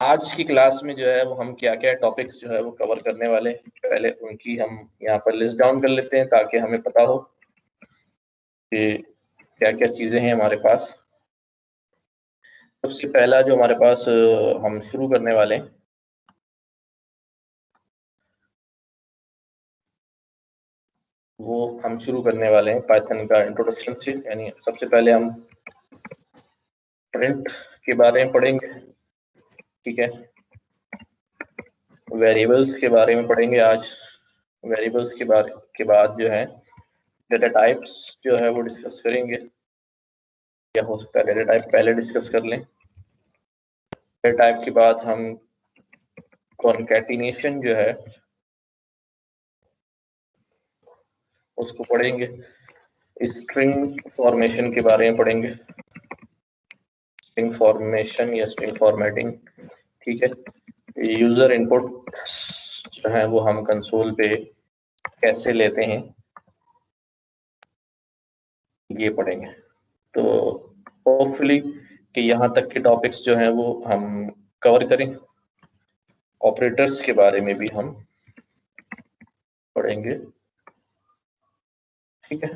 आज की क्लास में जो है वो हम क्या क्या टॉपिक्स जो है वो कवर करने वाले हैं, पहले उनकी हम यहाँ पर लिस्ट डाउन कर लेते हैं ताकि हमें पता हो कि क्या क्या चीजें हैं हमारे पास। सबसे पहला जो हमारे पास हम शुरू करने वाले हैं वो हम शुरू करने वाले हैं पाइथन का इंट्रोडक्शन से। यानी सबसे पहले हम प्रिंट के बारे में पढ़ेंगे, ठीक है। वेरिएबल्स के बारे में पढ़ेंगे आज। वेरिएबल्स के बाद जो है डेटा टाइप्स जो है वो डिस्कस करेंगे। क्या हो सकता है डेटा टाइप पहले डिस्कस कर लें। डेटा टाइप के बाद हम कॉन्कैटिनेशन जो है उसको पढ़ेंगे। स्ट्रिंग फॉर्मेशन के बारे में पढ़ेंगे, स्ट्रिंग फॉर्मेशन या स्ट्रिंग फॉर्मेटिंग, ठीक है। यूजर इनपुट जो है वो हम कंसोल पे कैसे लेते हैं ये पढ़ेंगे। तो होपफुली कि यहाँ तक के टॉपिक्स जो हैं वो हम कवर करें। ऑपरेटर्स के बारे में भी हम पढ़ेंगे, ठीक है।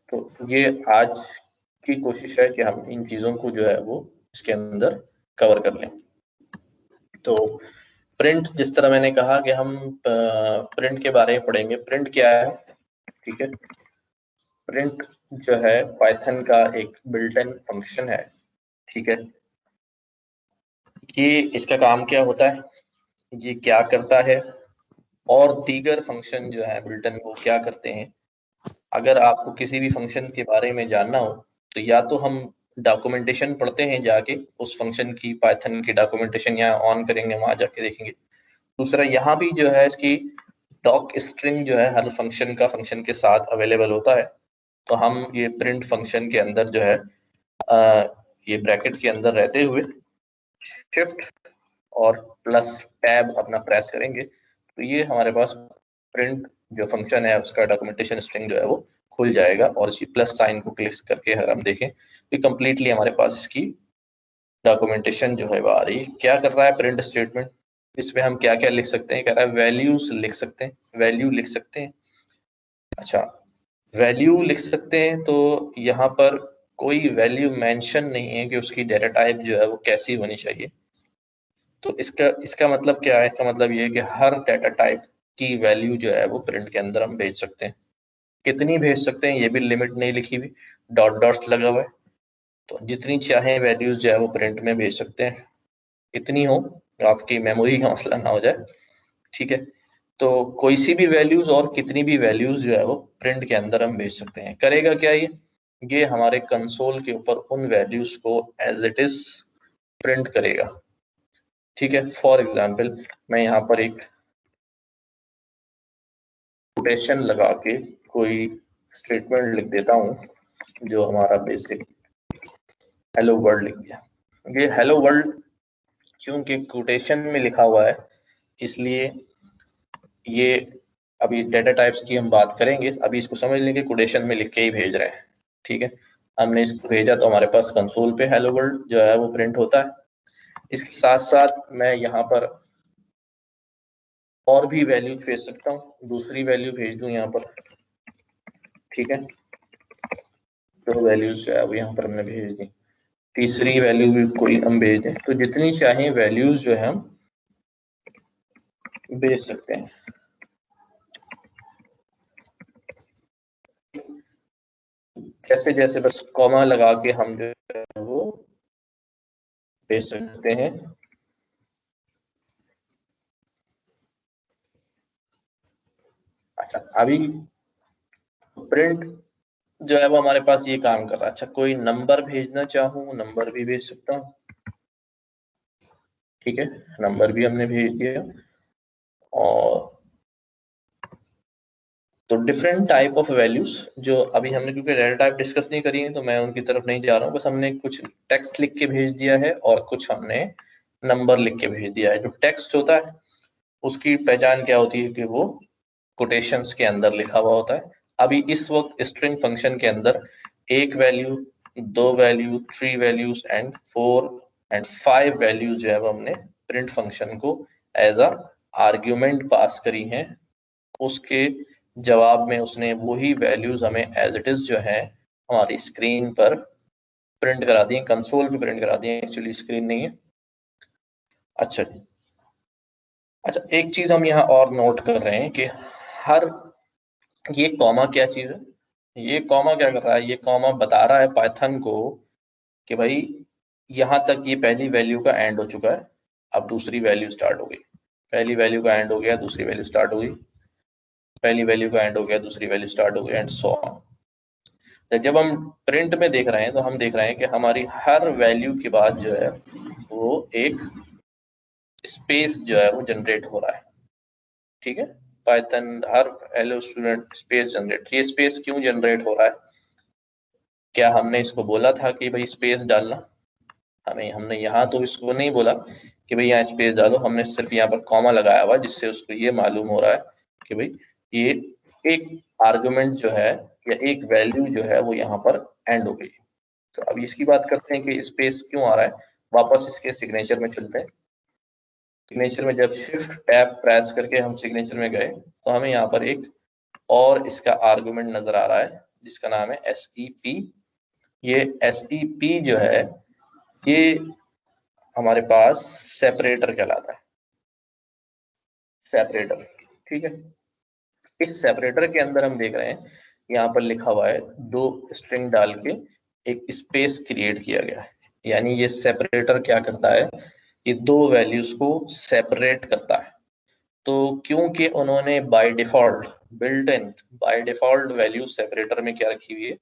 तो ये आज की कोशिश है कि हम इन चीजों को जो है वो इसके अंदर कवर कर लें। तो प्रिंट, जिस तरह मैंने कहा कि हम प्रिंट के बारे में पढ़ेंगे। प्रिंट क्या है, ठीक है। प्रिंट जो है पाइथन का एक बिल्ट इन फंक्शन है, ठीक है। ये इसका काम क्या होता है, ये क्या करता है और दीगर फंक्शन जो है बिल्ट इन वो क्या करते हैं। अगर आपको किसी भी फंक्शन के बारे में जानना हो तो या तो हम डॉक्यूमेंटेशन पढ़ते हैं, जाके उस फंक्शन की पाइथन की डॉक्यूमेंटेशन यहाँ ऑन करेंगे, वहां जाके देखेंगे। दूसरा यहाँ भी जो है इसकी डॉक स्ट्रिंग जो है हर फंक्शन का फंक्शन के साथ अवेलेबल होता है। तो हम ये प्रिंट फंक्शन के अंदर जो है ये ब्रैकेट के अंदर रहते हुए शिफ्ट और प्लस टैब अपना प्रेस करेंगे तो ये हमारे पास प्रिंट जो फंक्शन है उसका डॉक्यूमेंटेशन स्ट्रिंग जो है वो खुल जाएगा। और इसी प्लस साइन को क्लिक करके अगर हम देखें तो कंप्लीटली हमारे पास इसकी डॉक्यूमेंटेशन जो है वो आ रही है। क्या कर रहा है प्रिंट स्टेटमेंट, इसमें हम क्या क्या लिख सकते हैं। कह रहा है वैल्यूज लिख सकते हैं, वैल्यू लिख सकते हैं। अच्छा, वैल्यू लिख सकते हैं तो यहाँ पर कोई वैल्यू मेंशन नहीं है कि उसकी डेटा टाइप जो है वो कैसी होनी चाहिए। तो इसका मतलब क्या है, इसका मतलब ये है कि हर डेटा टाइप की वैल्यू जो है वो प्रिंट के अंदर हम भेज सकते हैं। कितनी भेज सकते हैं ये भी लिमिट नहीं लिखी हुई, डॉट डॉट्स लगा हुआ है। तो जितनी चाहे वैल्यूज जो है वो प्रिंट में भेज सकते हैं, इतनी हो आपकी मेमोरी का मसला ना हो जाए, ठीक है। तो कोई सी भी वैल्यूज और कितनी भी वैल्यूज जो है वो प्रिंट के अंदर हम भेज सकते हैं। करेगा क्या ये हमारे कंसोल के ऊपर उन वैल्यूज को एज इट इज प्रिंट करेगा, ठीक है। फॉर एग्जाम्पल मैं यहाँ पर एक कोटेशन लगा के कोई स्टेटमेंट लिख देता हूँ जो हमारा बेसिक हेलो वर्ल्ड लिख दिया। ये हेलो वर्ल्ड क्योंकि कोटेशन में लिखा हुआ है इसलिए ये अभी डेटा टाइप्स की हम बात करेंगे, अभी इसको समझ लेंगे कोटेशन में लिख के ही भेज रहे हैं, ठीक है। हमने इसको भेजा तो हमारे पास कंसोल पे हेलो वर्ल्ड जो है वो प्रिंट होता है। इसके साथ साथ मैं यहाँ पर और भी वैल्यूज भेज सकता हूँ, दूसरी वैल्यू भेज दूं यहाँ पर, ठीक है। तो वैल्यूज जो है वो यहाँ पर हमने भेज दी, तीसरी वैल्यू भी कोई हम भेज दें। तो जितनी चाहे वैल्यूज जो है हम भेज सकते हैं। जैसे जैसे बस कॉमा लगा के हम जो है वो भेज सकते हैं। अच्छा, अभी प्रिंट जो है वो हमारे पास ये काम कर रहा है। अच्छा, कोई नंबर भेजना चाहूँ नंबर भी भेज सकता हूँ, ठीक है। नंबर भी हमने भेज दिया। और तो डिफरेंट टाइप ऑफ वैल्यूज जो अभी हमने, क्योंकि डेटा टाइप डिस्कस नहीं करी है तो मैं उनकी तरफ नहीं जा रहा हूँ, बस हमने कुछ टेक्स्ट लिख के भेज दिया है और कुछ हमने नंबर लिख के भेज दिया है। जो टेक्स्ट होता है उसकी पहचान क्या होती है कि वो कोटेशंस के अंदर लिखा हुआ होता है। अभी इस वक्त स्ट्रिंग फंक्शन के अंदर एक वैल्यू, दो value, three values and 4 and 5 values जो है वो हमने प्रिंट फंक्शन को एज अ आर्ग्यूमेंट पास करी हैं, उसके जवाब में उसने वही वैल्यूज हमें एज इट इज जो है हमारी स्क्रीन पर प्रिंट करा दी, कंसोल पे प्रिंट करा दी, एक्चुअली स्क्रीन नहीं है। अच्छा जी, अच्छा एक चीज हम यहाँ और नोट कर रहे हैं कि हर, ये कॉमा क्या चीज है, ये कॉमा क्या कर रहा है, ये कॉमा बता रहा है पाइथन को कि भाई यहाँ तक ये पहली वैल्यू का एंड हो चुका है, अब दूसरी वैल्यू स्टार्ट हो गई, पहली वैल्यू का एंड हो गया, दूसरी वैल्यू स्टार्ट हो गई, पहली वैल्यू का एंड हो गया, दूसरी वैल्यू स्टार्ट हो गई, एंड सो ऑन। जब हम प्रिंट में देख रहे हैं तो हम देख रहे हैं कि हमारी हर वैल्यू के बाद जो है वो एक स्पेस जो है वो जनरेट हो रहा है, ठीक है। पाइथन हर हेलो स्टूडेंट स्पेस जनरेट, ये स्पेस क्यों जनरेट हो रहा है, क्या हमने इसको बोला था कि भाई स्पेस डालना, हमने यहाँ तो इसको नहीं बोला कि भाई यहाँ स्पेस डालो, हमने सिर्फ यहाँ पर कॉमा लगाया हुआ जिससे उसको ये मालूम हो रहा है कि भाई ये एक आर्गुमेंट जो है या एक वैल्यू जो है वो यहाँ पर एंड हो गई। तो अब इसकी बात करते हैं कि स्पेस क्यों आ रहा है, वापस इसके सिग्नेचर में चलते हैं। सिग्नेचर में जब शिफ्ट टैब प्रेस करके हम सिग्नेचर में गए तो हमें यहाँ पर एक और इसका आर्गुमेंट नजर आ रहा है जिसका नाम है SEP। ये SEP जो है ये हमारे पास सेपरेटर कहलाता है, सेपरेटर, ठीक है। इस सेपरेटर के अंदर हम देख रहे हैं यहाँ पर लिखा हुआ है दो स्ट्रिंग डाल के एक स्पेस क्रिएट किया गया है, यानी ये सेपरेटर क्या करता है, ये दो वैल्यूज को सेपरेट करता है। तो क्योंकि उन्होंने by default built in by default value separator में क्या रखी हुई है,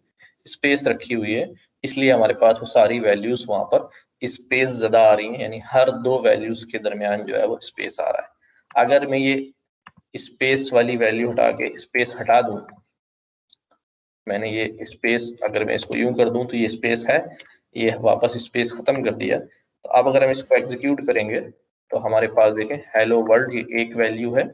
स्पेस रखी हुई है, इसलिए हमारे पास वो सारी वैल्यूज वहां पर स्पेस ज्यादा आ रही हैं, यानी हर दो वैल्यूज के दरमियान जो है वो स्पेस आ रहा है। अगर मैं ये स्पेस वाली वैल्यू हटा के स्पेस हटा दूं, मैंने ये स्पेस अगर मैं इसको यूं कर दूं तो ये स्पेस है, ये वापस स्पेस खत्म कर दिया। तो अब अगर हम इसको एग्जीक्यूट करेंगे तो हमारे पास देखें हेलो वर्ल्ड, ये एक वैल्यू है,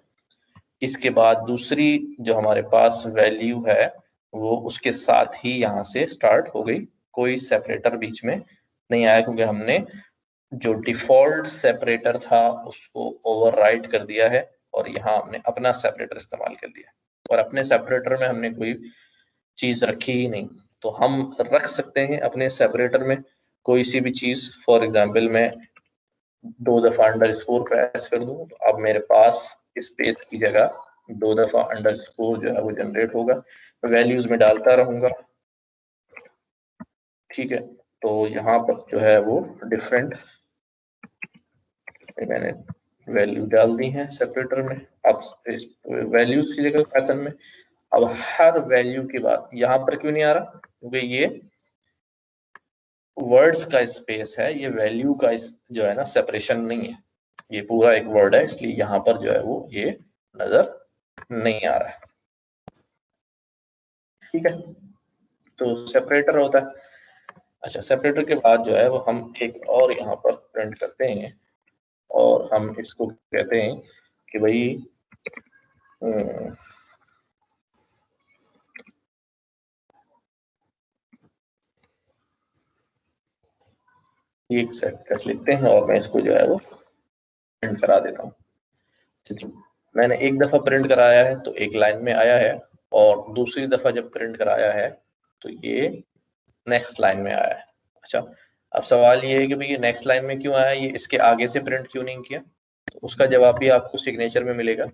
इसके बाद दूसरी जो हमारे पास वैल्यू है वो उसके साथ ही यहाँ से स्टार्ट हो गई, कोई सेपरेटर बीच में नहीं आया क्योंकि हमने जो डिफॉल्ट सेपरेटर था उसको ओवरराइट कर दिया है और यहाँ हमने अपना सेपरेटर इस्तेमाल कर दिया, और अपने सेपरेटर में हमने कोई चीज रखी ही नहीं। तो हम रख सकते हैं अपने सेपरेटर में कोई सी भी चीज, फॉर एग्जाम्पल मैं 2 दफा अंडरस्कोर प्रेस कर दूं तो अब मेरे पास स्पेस की जगह 2 दफा अंडरस्कोर जो है वो जनरेट होगा, वैल्यूज में डालता रहूंगा, ठीक है। तो यहाँ पर जो है वो डिफरेंट मैंने वैल्यू डाल दी है सेपरेटर में। अब वैल्यूज की जगह पैटर्न में अब हर वैल्यू के बाद यहाँ पर क्यों नहीं आ रहा, क्योंकि ये वर्ड्स का स्पेस है, ये वैल्यू का जो है ना सेपरेशन नहीं है, ये पूरा एक वर्ड है, इसलिए यहाँ पर जो है वो ये नजर नहीं आ रहा है, ठीक है। तो सेपरेटर होता है। अच्छा, सेपरेटर के बाद जो है वो हम एक और यहाँ पर प्रिंट करते हैं और हम इसको कहते हैं कि भाई ये एक सेट कैसे लिखते हैं और मैं इसको जो है वो प्रिंट करा देता हूँ। ठीक है, मैंने एक दफा प्रिंट कराया है तो एक लाइन में आया है, और दूसरी दफा जब प्रिंट कराया है तो ये नेक्स्ट लाइन में आया है। अच्छा, अब सवाल ये है कि भाई ये नेक्स्ट लाइन में क्यों आया, ये इसके आगे से प्रिंट क्यों नहीं किया, तो उसका जवाब भी आपको सिग्नेचर में मिलेगा।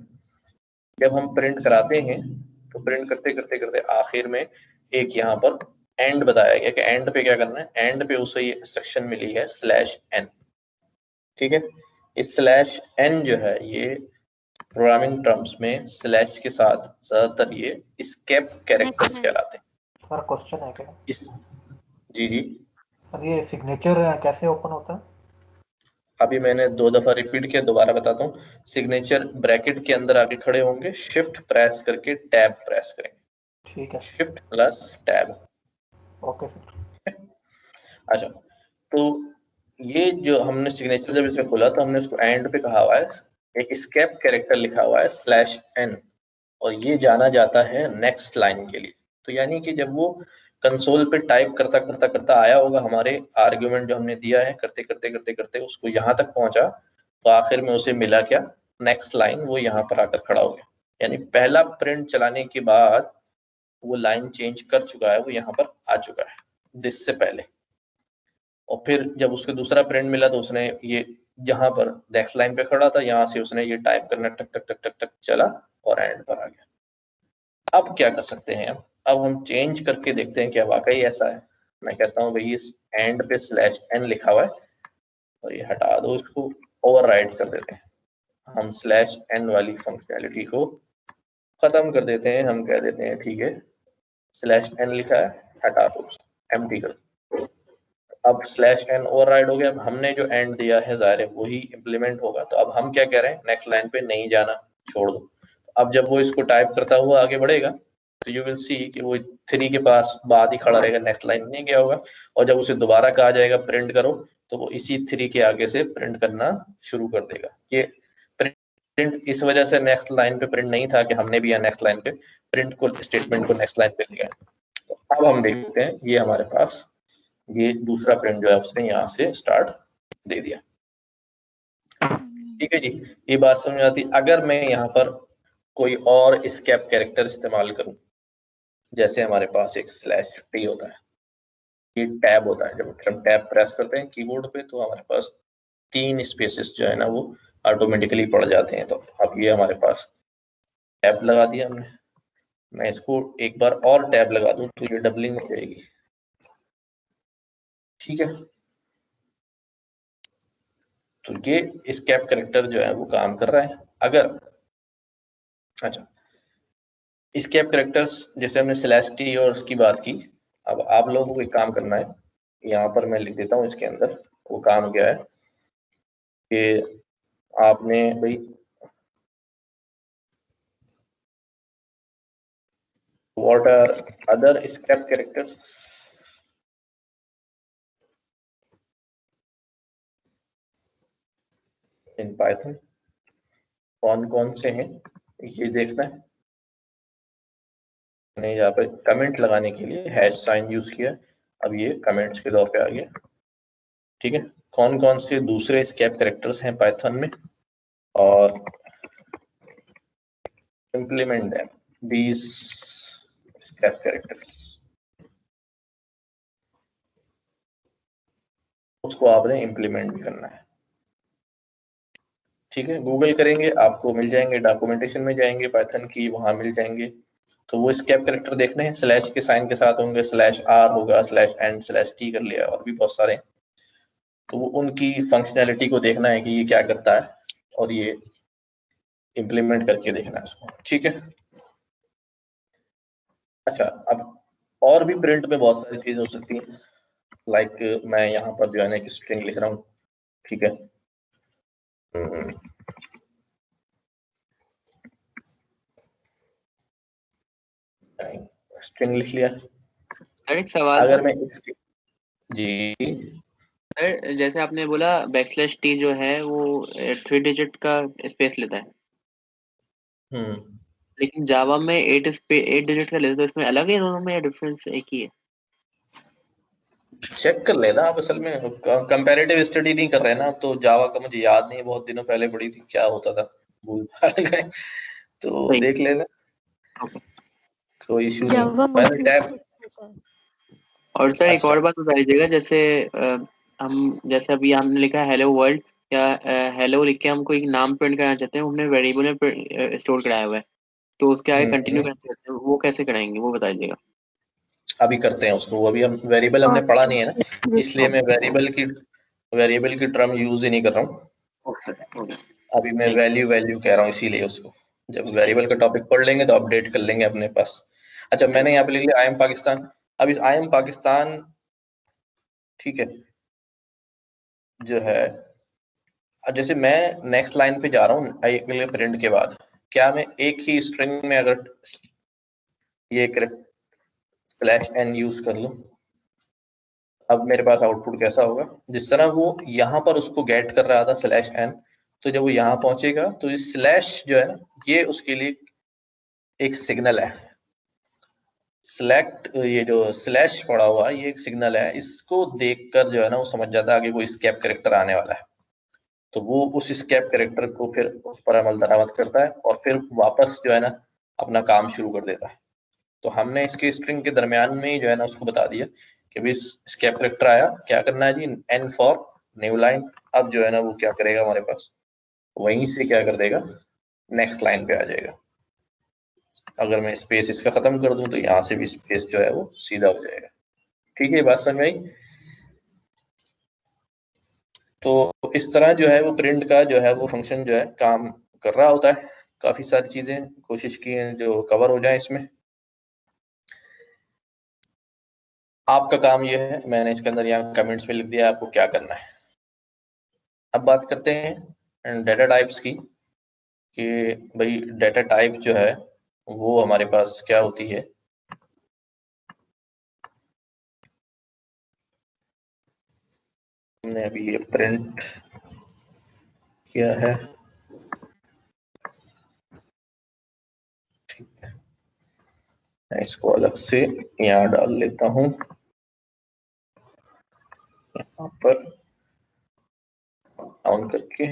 जब हम प्रिंट कराते हैं तो प्रिंट करते करते करते आखिर में एक यहाँ पर एंड बताया गया कि एंड पे क्या करना है, एंड पे उसे ये इंस्ट्रक्शन मिली है /n, ठीक है। इस /n जो है ये प्रोग्रामिंग टर्म्स में स्लैश के साथ ज्यादातर ये एस्केप कैरेक्टर्स कहलाते हैं। सर क्वेश्चन है क्या? इस जी जी सर ये सिग्नेचर कैसे ओपन होता है? अभी मैंने 2 दफा रिपीट किया, दोबारा बताता हूँ। सिग्नेचर ब्रैकेट के अंदर आके खड़े होंगे, शिफ्ट प्रेस करके टैब प्रेस करेंगे, ठीक है, shift plus tab. Okay sir. अच्छा, तो ये जो हमने सिग्नेचर जब इसे खोला तो हमने उसको एंड पे कहा हुआ है, एक एस्केप कैरेक्टर लिखा हुआ है /n, और ये जाना जाता है नेक्स्ट लाइन के लिए। तो यानी कि जब वो कंसोल पे टाइप करता करता करता आया होगा, हमारे आर्ग्यूमेंट जो हमने दिया है करते करते करते करते उसको यहाँ तक पहुंचा, तो आखिर में उसे मिला क्या, नेक्स्ट लाइन, वो यहाँ पर आकर खड़ा हो गया। यानी पहला प्रिंट चलाने के बाद वो लाइन चेंज कर चुका है, वो यहाँ पर आ चुका है दिस से पहले। और फिर जब उसको दूसरा प्रिंट मिला तो उसने ये जहां पर नेक्स्ट लाइन पे खड़ा था, यहाँ से उसने ये टाइप करना टक टक टक टक टक चला और एंड पर आ गया। अब क्या कर सकते हैं, अब हम चेंज करके देखते हैं क्या वाकई ऐसा है। मैं कहता हूँ भाई इस एंड पे स्लैश एन लिखा हुआ है, तो ये हटा दो, इसको ओवरराइड कर देते हैं। हम स्लैश एन वाली फंक्शनैलिटी को खत्म कर देते हैं। हम कह देते हैं ठीक है, स्लैश एन लिखा है, हटा दो, एम्प्टी कर दो। अब स्लैश एन ओवरराइड हो गया। अब हमने जो एंड दिया है जाहिर है वही इंप्लीमेंट होगा। तो अब हम क्या कह रहे हैं, नेक्स्ट लाइन पे नहीं जाना, छोड़ दो। अब जब वो इसको टाइप करता हुआ आगे बढ़ेगा तो यू विल सी कि वो 3 के पास बाद ही खड़ा रहेगा, नेक्स्ट लाइन नहीं गया होगा। और जब उसे दोबारा कहा जाएगा प्रिंट करो, तो वो इसी 3 के आगे से प्रिंट करना शुरू कर देगा। ये प्रिंट इस वजह से नेक्स्ट लाइन पे प्रिंट नहीं था कि हमने भी यहाँ नेक्स्ट लाइन पे प्रिंट को स्टेटमेंट को नेक्स्ट लाइन पे लिया। तो अब हम देखते हैं, ये हमारे पास ये दूसरा प्रिंट जो है उसने यहाँ से स्टार्ट दे दिया। ठीक है जी, ये बात समझ आती। अगर मैं यहाँ पर कोई और एस्केप कैरेक्टर इस्तेमाल करूं, जैसे हमारे पास एक स्लैश टी होता है, ये टैब होता है, जब हम टैब प्रेस करते हैं कीबोर्ड पे तो हमारे पास 3 स्पेसेस जो है ना वो ऑटोमेटिकली पड़ जाते हैं। तो अब ये हमारे पास टैब लगा दिया हमने। मैं इसको एक बार और टैब लगा दूं तो ये डबलिंग हो जाएगी। ठीक है, तो ये एस्केप कैरेक्टर जो है वो काम कर रहा है। अगर अच्छा, एस्केप कैरेक्टर्स जैसे हमने स्लैश टी और उसकी बात की, अब आप लोगों को एक काम करना है, यहाँ पर मैं लिख देता हूँ इसके अंदर वो काम क्या है कि आपने भाई what are other escape characters in Python, कौन कौन से हैं ये देखना है। मैंने यहाँ पर कमेंट लगाने के लिए हैश साइन यूज किया, अब ये कमेंट्स के तौर पे आ गया। ठीक है, कौन कौन से दूसरे एस्केप कैरेक्टर्स हैं पाइथन में, और implement them these escape characters, उसको आपने इंप्लीमेंट भी करना है। ठीक है, गूगल करेंगे आपको मिल जाएंगे, डॉक्यूमेंटेशन में जाएंगे पाइथन की, वहां मिल जाएंगे। तो वो स्केप कैरेक्टर देखने हैं, स्लैश के साइन के साथ होंगे, स्लैश आर होगा, स्लैश एंड, स्लैश टी कर लिया, और भी बहुत सारे। तो वो उनकी फंक्शनैलिटी को देखना है कि ये क्या करता है, और ये इंप्लीमेंट करके देखना है उसको। ठीक है, अच्छा, अब और भी प्रिंट में बहुत सारी चीजें हो सकती हैं। लाइक मैं यहाँ पर जो है ना एक स्ट्रिंग लिख रहा हूँ। ठीक है, स्ट्रिंग लिख लिया। सर एक सवाल अगर था मैं जी, सर, जैसे आपने बोला बैकस्लैश टी जो है वो 3 डिजिट का स्पेस लेता है, लेकिन जावा में 8 डिजिट का लेता है, तो इसमें अलग है दोनों में या डिफरेंस एक ही है? चेक कर लेना आप। असल में कंपैरेटिव स्टडी नहीं कर रहे ना, तो जावा का मुझे याद नहीं है, बहुत दिनों पहले पढ़ी थी, क्या होता था भूल भाल गए, तो देख लेना, कोई इशू नहीं। मैंने टैब और सर एक अच्छा, और बात बता दीजिएगा, जैसे हम जैसे अभी हमने लिखा हेलो वर्ल्ड या हेलो लिख के हम कोई नाम प्रिंट करना चाहते हैं, हमने वेरिएबल में स्टोर कराया हुआ है, तो उसके आगे कंटिन्यू कैसे करते हैं, वो कैसे कराएंगे वो बता दीजिएगा। अभी करते हैं उसको। अभी हम वेरिएबल हमने पढ़ा नहीं है ना, इसलिए मैं वेरिएबल की टर्म यूज ही नहीं कर रहा हूँ। अभी मैं वैल्यू वैल्यू कह रहा हूँ, इसीलिए उसको जब वेरिएबल का टॉपिक पढ़ लेंगे तो अपडेट कर लेंगे अपने पास। अच्छा, मैंने यहाँ पे लिख लिया आई एम पाकिस्तान। अब इस आई एम पाकिस्तान, ठीक है, जो है जैसे मैं नेक्स्ट लाइन पे जा रहा हूँ अगले प्रिंट के बाद, क्या मैं एक ही स्ट्रिंग में अगर ये स्लैश एन यूज कर लूं, अब मेरे पास आउटपुट कैसा होगा, जिस तरह वो यहाँ पर उसको गेट कर रहा था स्लैश एन, तो जब वो यहाँ पहुंचेगा तो ये स्लैश जो है ना ये उसके लिए एक सिग्नल है। सिलेक्ट, ये जो स्लैश पड़ा हुआ है ये एक सिग्नल है, इसको देखकर जो है ना वो समझ जाता है आगे कोई स्केप कैरेक्टर आने वाला है। तो वो उस स्केप कैरेक्टर को फिर उस पर अमल दरामद करता है और फिर वापस जो है ना अपना काम शुरू कर देता है। तो हमने इसके स्ट्रिंग के दरमियान में ही जो है ना उसको बता दिया कि भाई स्केप कैरेक्टर आया, क्या करना है जी, n फॉर न्यू लाइन। अब जो है ना वो क्या करेगा, हमारे पास वहीं से क्या कर देगा, नेक्स्ट लाइन पे आ जाएगा। अगर मैं स्पेस इसका खत्म कर दूं तो यहाँ से भी स्पेस जो है वो सीधा हो जाएगा। ठीक है, बात समझ में आई। तो इस तरह जो है वो प्रिंट का जो है वो फंक्शन जो है काम कर रहा होता है। काफी सारी चीजें कोशिश की हैं जो कवर हो जाए इसमें। आपका काम ये है, मैंने इसके अंदर यहाँ कमेंट्स में लिख दिया आपको क्या करना है। अब बात करते हैं डेटा टाइप्स की, कि भाई डेटा टाइप जो है वो हमारे पास क्या होती है। हमने अभी ये प्रिंट किया है, ठीक है, मैं इसको अलग से यहाँ डाल लेता हूँ, यहाँ पर ऑन करके।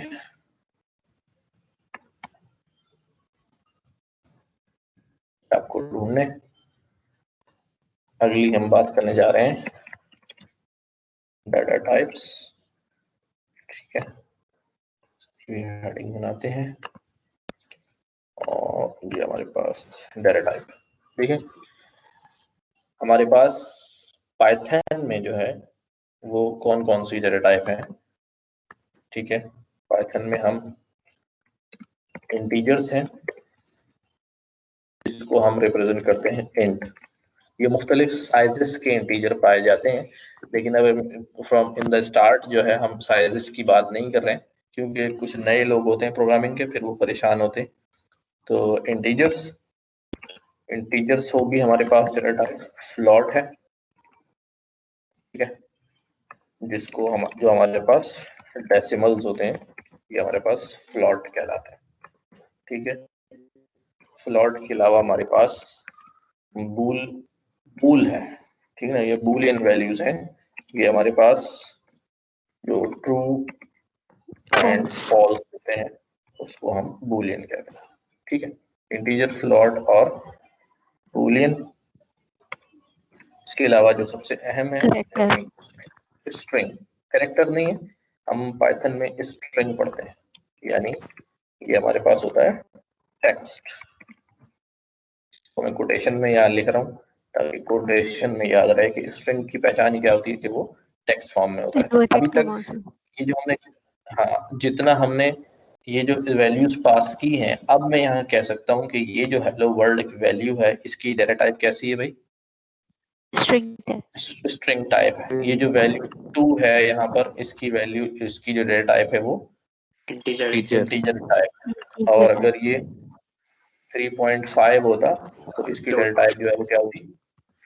आपको ढूंढने अगली हम बात करने जा रहे हैं डाटा टाइप्स, ठीक है। हेडिंग बनाते हैं और ये हमारे पास डाटा टाइप, ठीक है। हमारे पास पाइथन में जो है वो कौन कौन सी डाटा टाइप है, ठीक है। पाइथन में हम इंटीजर्स हैं जिसको हम रिप्रेजेंट करते हैं इंट। ये मुख्तलिफ साइजेस के इंटीजर पाए जाते हैं, लेकिन अब फ्रॉम इन द स्टार्ट जो है हम साइजेस की बात नहीं कर रहे हैं, क्योंकि कुछ नए लोग होते हैं प्रोग्रामिंग के, फिर वो परेशान होते हैं। तो इंटीजर्स होगी हमारे पास डाटा फ्लोट है, ठीक है, जिसको हम जो हमारे पास डेसिमल्स होते हैं ये हमारे पास फ्लोट कहलाता है, ठीक है। फ्लोट के अलावा हमारे पास बूल है, ठीक है ना, ये बूलियन वैल्यूज हैं। ये हमारे पास जो ट्रू एंड फॉल्स होते हैं उसको हम बूलियन कहते हैं, ठीक है। इंटीजर, फ्लोट और बूलियन। इसके अलावा जो सबसे अहम है स्ट्रिंग। कैरेक्टर नहीं है, हम पाइथन में स्ट्रिंग पढ़ते हैं, यानी ये हमारे पास होता है टेक्स्ट। तो मैं कोटेशन में यहाँ लिख रहा हूँ ताकि कोटेशन में याद रहे कि स्ट्रिंग की पहचान ही क्या होती है, कि वो टेक्स्ट फॉर्म में होता है। अभी तक ये जो हमने, हाँ, जितना हमने ये जो वैल्यूज पास की हैं, अब मैं यहाँ कह सकता हूँ कि ये जो हेलो वर्ल्ड की वैल्यू है इसकी डाटा टाइप कैसी है भाई, स्ट्रिंग टाइप है। ये जो वैल्यू 2 है यहाँ पर, इसकी वैल्यू, इसकी जो डाटा टाइप है वो इंटीजर टाइप। और अगर ये 3.5 होता तो इसकी डाटा टाइप जो है वो क्या होती,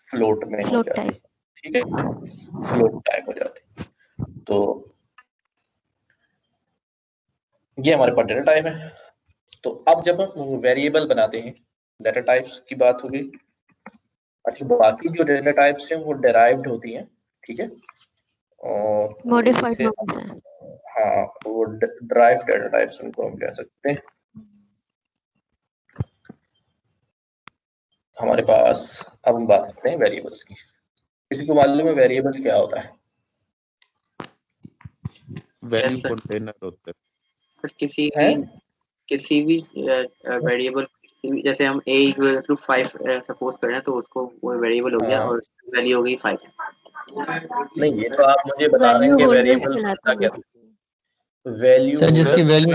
फ्लोट में हो जाती, ठीक है, फ्लोट टाइप हो जाती। तो ये हमारे पास डाटा टाइप है। तो अब जब हम वेरिएबल बनाते हैं, डाटा टाइप्स की बात होगी। अच्छा, बाकी जो डाटा टाइप्स हैं वो डेराइव्ड होती हैं, ठीक है, और मॉडिफाइड हैं। हाँ, वो ड्राइव डाटा टाइप्स उनको हम कह सकते हैं। हमारे पास अब हम बात करते हैं वेरिएबल्स की। किसी को मालूम है वेरिएबल क्या होता है? वैल्यू कंटेनर होता है। पर किसी भी वेरिएबल, जैसे हम a = 5 सपोज कर रहे हैं, तो उसको वो वेरिएबल हो गया और वैल्यू हो गई 5। नहीं, ये तो आप मुझे बता रहे हैं कि वेरिएबल होता क्या है। वैल्यू सर जिसकी value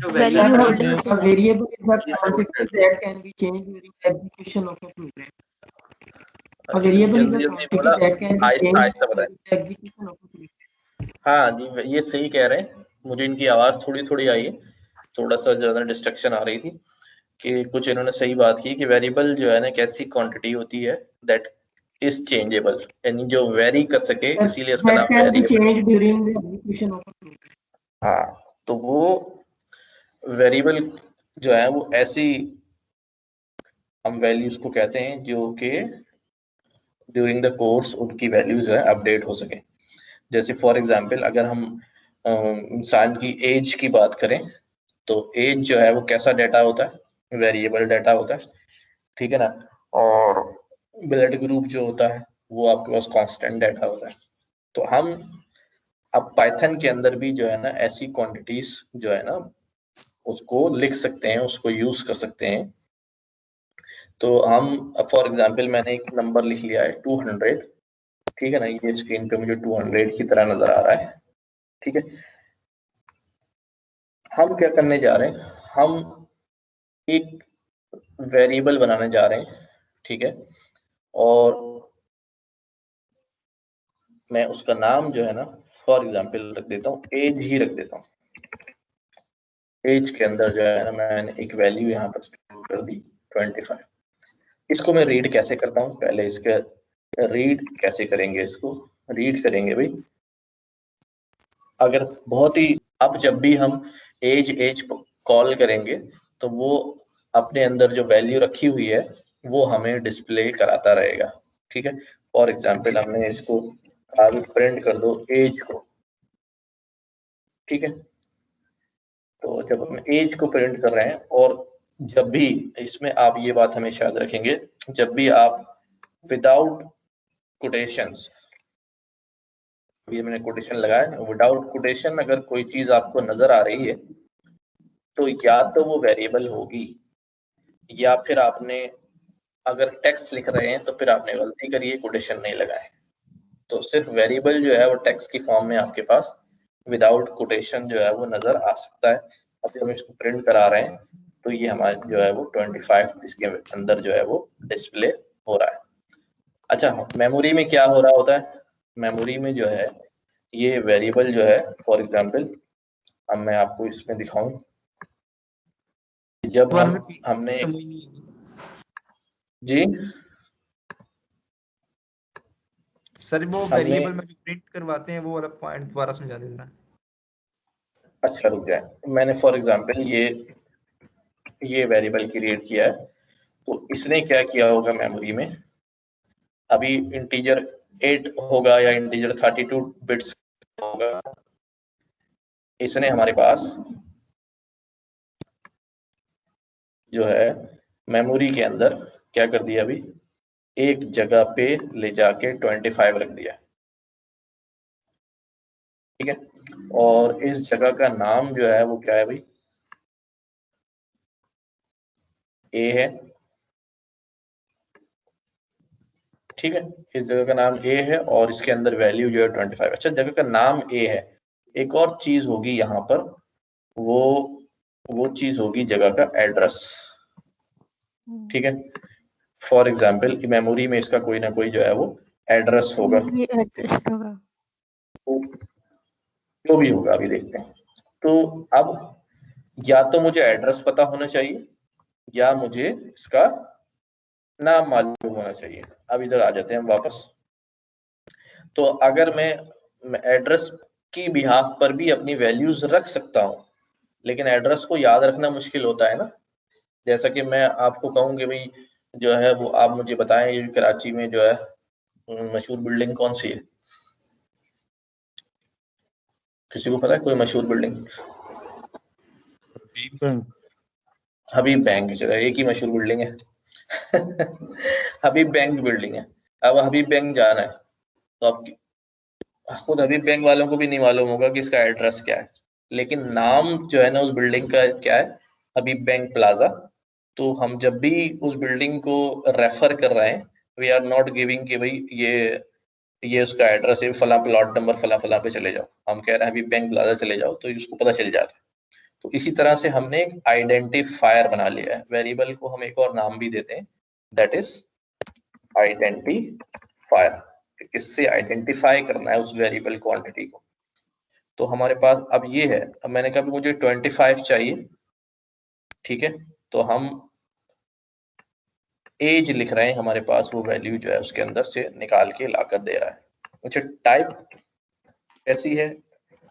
variable is the quantity that can be changed during the execution of a program. A variable is a quantity that can be changed during the execution of a program. हाँ जी, ये सही कह रहे हैं। मुझे इनकी आवाज थोड़ी थोड़ी आई है, थोड़ा सा ज्यादा डिस्ट्रक्शन आ रही थी, कि कुछ इन्होंने सही बात की कि वेरिएबल जो है ना एक ऐसी क्वांटिटी होती है दैट इज चेंजेबल, यानी जो वेरी कर सके, इसीलिए इसका नाम वेरिएबल। हाँ, तो वो वेरिएबल जो है वो ऐसी हम वैल्यूज को कहते हैं जो कि ड्यूरिंग द कोर्स उनकी वैल्यूज जो है अपडेट हो सके। जैसे फॉर एग्जांपल अगर हम इंसान की एज की बात करें तो एज जो है वो कैसा डाटा होता है, वेरिएबल डाटा होता है, ठीक है ना। और ब्लड ग्रुप जो होता है वो आपके पास कांस्टेंट डाटा होता है। तो हम अब पाइथन के अंदर भी जो है ना ऐसी क्वांटिटीज जो है ना उसको लिख सकते हैं, उसको यूज कर सकते हैं। तो हम फॉर एग्जांपल मैंने एक नंबर लिख लिया है 200, ठीक है ना, ये स्क्रीन पे मुझे 200 की तरह नजर आ रहा है, ठीक है। हम क्या करने जा रहे हैं, हम एक वेरिएबल बनाने जा रहे हैं, ठीक है। और मैं उसका नाम जो है ना फॉर एग्जांपल रख देता हूँ, एज ही रख देता हूँ। एज के अंदर जो है ना मैंने एक वैल्यू यहाँ पर स्टोर कर दी 25। इसको मैं रीड कैसे करता हूँ, पहले इसके रीड कैसे करेंगे, इसको रीड करेंगे भाई। अगर बहुत ही अब जब भी हम एज कॉल करेंगे तो वो अपने अंदर जो वैल्यू रखी हुई है वो हमें डिस्प्ले कराता रहेगा, ठीक है। फॉर एग्जांपल हमने इसको आगे प्रिंट कर दो एज को, ठीक है। तो जब हम एज को प्रिंट कर रहे हैं, और जब भी इसमें आप ये बात हमेशा याद रखेंगे, जब भी आप विदाउट कोटेशंस, ये मैंने कोटेशन लगाया ना, विदाउट कोटेशन अगर कोई चीज आपको नजर आ रही है तो या तो वो वेरिएबल होगी, या फिर आपने अगर टेक्स्ट लिख रहे हैं तो फिर आपने गलती करी है, कोटेशन नहीं लगाए। तो सिर्फ वेरिएबल जो है वो टेक्स्ट की फॉर्म में आपके पास विदाउट कोटेशन जो है वो नजर आ सकता है। अब जब हम इसको प्रिंट करा रहे हैं तो ये हमारा जो है वो 25 इसके अंदर जो है वो डिस्प्ले हो रहा है। अच्छा, मेमोरी में क्या हो रहा होता है, मेमोरी में जो है ये वेरिएबल जो है फॉर एग्जांपल, अब मैं आपको इसमें दिखाऊं, जब हमने जी सर वो वेरिएबल में जो प्रिंट करवाते हैं वो वाला पॉइंट दोबारा समझा दे जरा। अच्छा रुक जाए, मैंने फॉर एग्जांपल ये वेरिएबल क्रिएट किया है, तो इसने क्या किया होगा मेमोरी में, अभी इंटीजर 8 होगा या इंटीजर 32 बिट्स होगा, इसने हमारे पास जो है मेमोरी के अंदर क्या कर दिया, अभी एक जगह पे ले जाके 25 रख दिया, ठीक है। और इस जगह का नाम जो है वो क्या है भाई, ए है, ठीक है। इस जगह का नाम ए है और इसके अंदर वैल्यू जो है 25। अच्छा, जगह का नाम ए है, एक और चीज होगी यहाँ पर, वो चीज होगी जगह का एड्रेस, ठीक है। फॉर एग्जाम्पल मेमोरी में इसका कोई ना कोई जो है वो एड्रेस होगा, जो भी होगा अभी देखते हैं। तो अब या तो मुझे एड्रेस पता होना चाहिए या मुझे इसका नाम मालूम होना चाहिए। अब इधर आ जाते हैं हम वापस। तो अगर मैं एड्रेस की बिहाफ पर भी अपनी वैल्यूज रख सकता हूँ, लेकिन एड्रेस को याद रखना मुश्किल होता है ना। जैसा कि मैं आपको कहूँ कि भाई जो है वो आप मुझे बताएं ये कराची में जो है मशहूर बिल्डिंग कौन सी है, किसी को पता है कोई मशहूर बिल्डिंग? हबीब बैंक, एक ही मशहूर बिल्डिंग है हबीब बैंक बिल्डिंग है। अब हबीब बैंक जाना है तो आप खुद हबीब बैंक वालों को भी नहीं मालूम होगा कि इसका एड्रेस क्या है, लेकिन नाम जो है ना उस बिल्डिंग का क्या है, हबीब बैंक प्लाजा। तो हम जब भी उस बिल्डिंग को रेफर कर रहे हैं, वी आर नॉट गिविंग कि भाई ये उसका एड्रेस है, फला प्लॉट नंबर फला फला पे चले जाओ, हम कह रहे हैं हबीब बैंक प्लाजा चले जाओ, तो उसको पता चल जाता है। तो इसी तरह से हमने एक आइडेंटिफायर बना लिया है। वेरिएबल को हम एक और नाम भी देते हैं, दैट इज आइडेंटिफायर। किससे आइडेंटिफाई करना है उस वेरिएबल क्वांटिटी को। तो हमारे पास अब ये है, अब मैंने कहा मुझे 25 चाहिए, ठीक है। तो हम एज लिख रहे हैं, हमारे पास वो वैल्यू जो है उसके अंदर से निकाल के लाकर दे रहा है। अच्छा, टाइप कैसी है,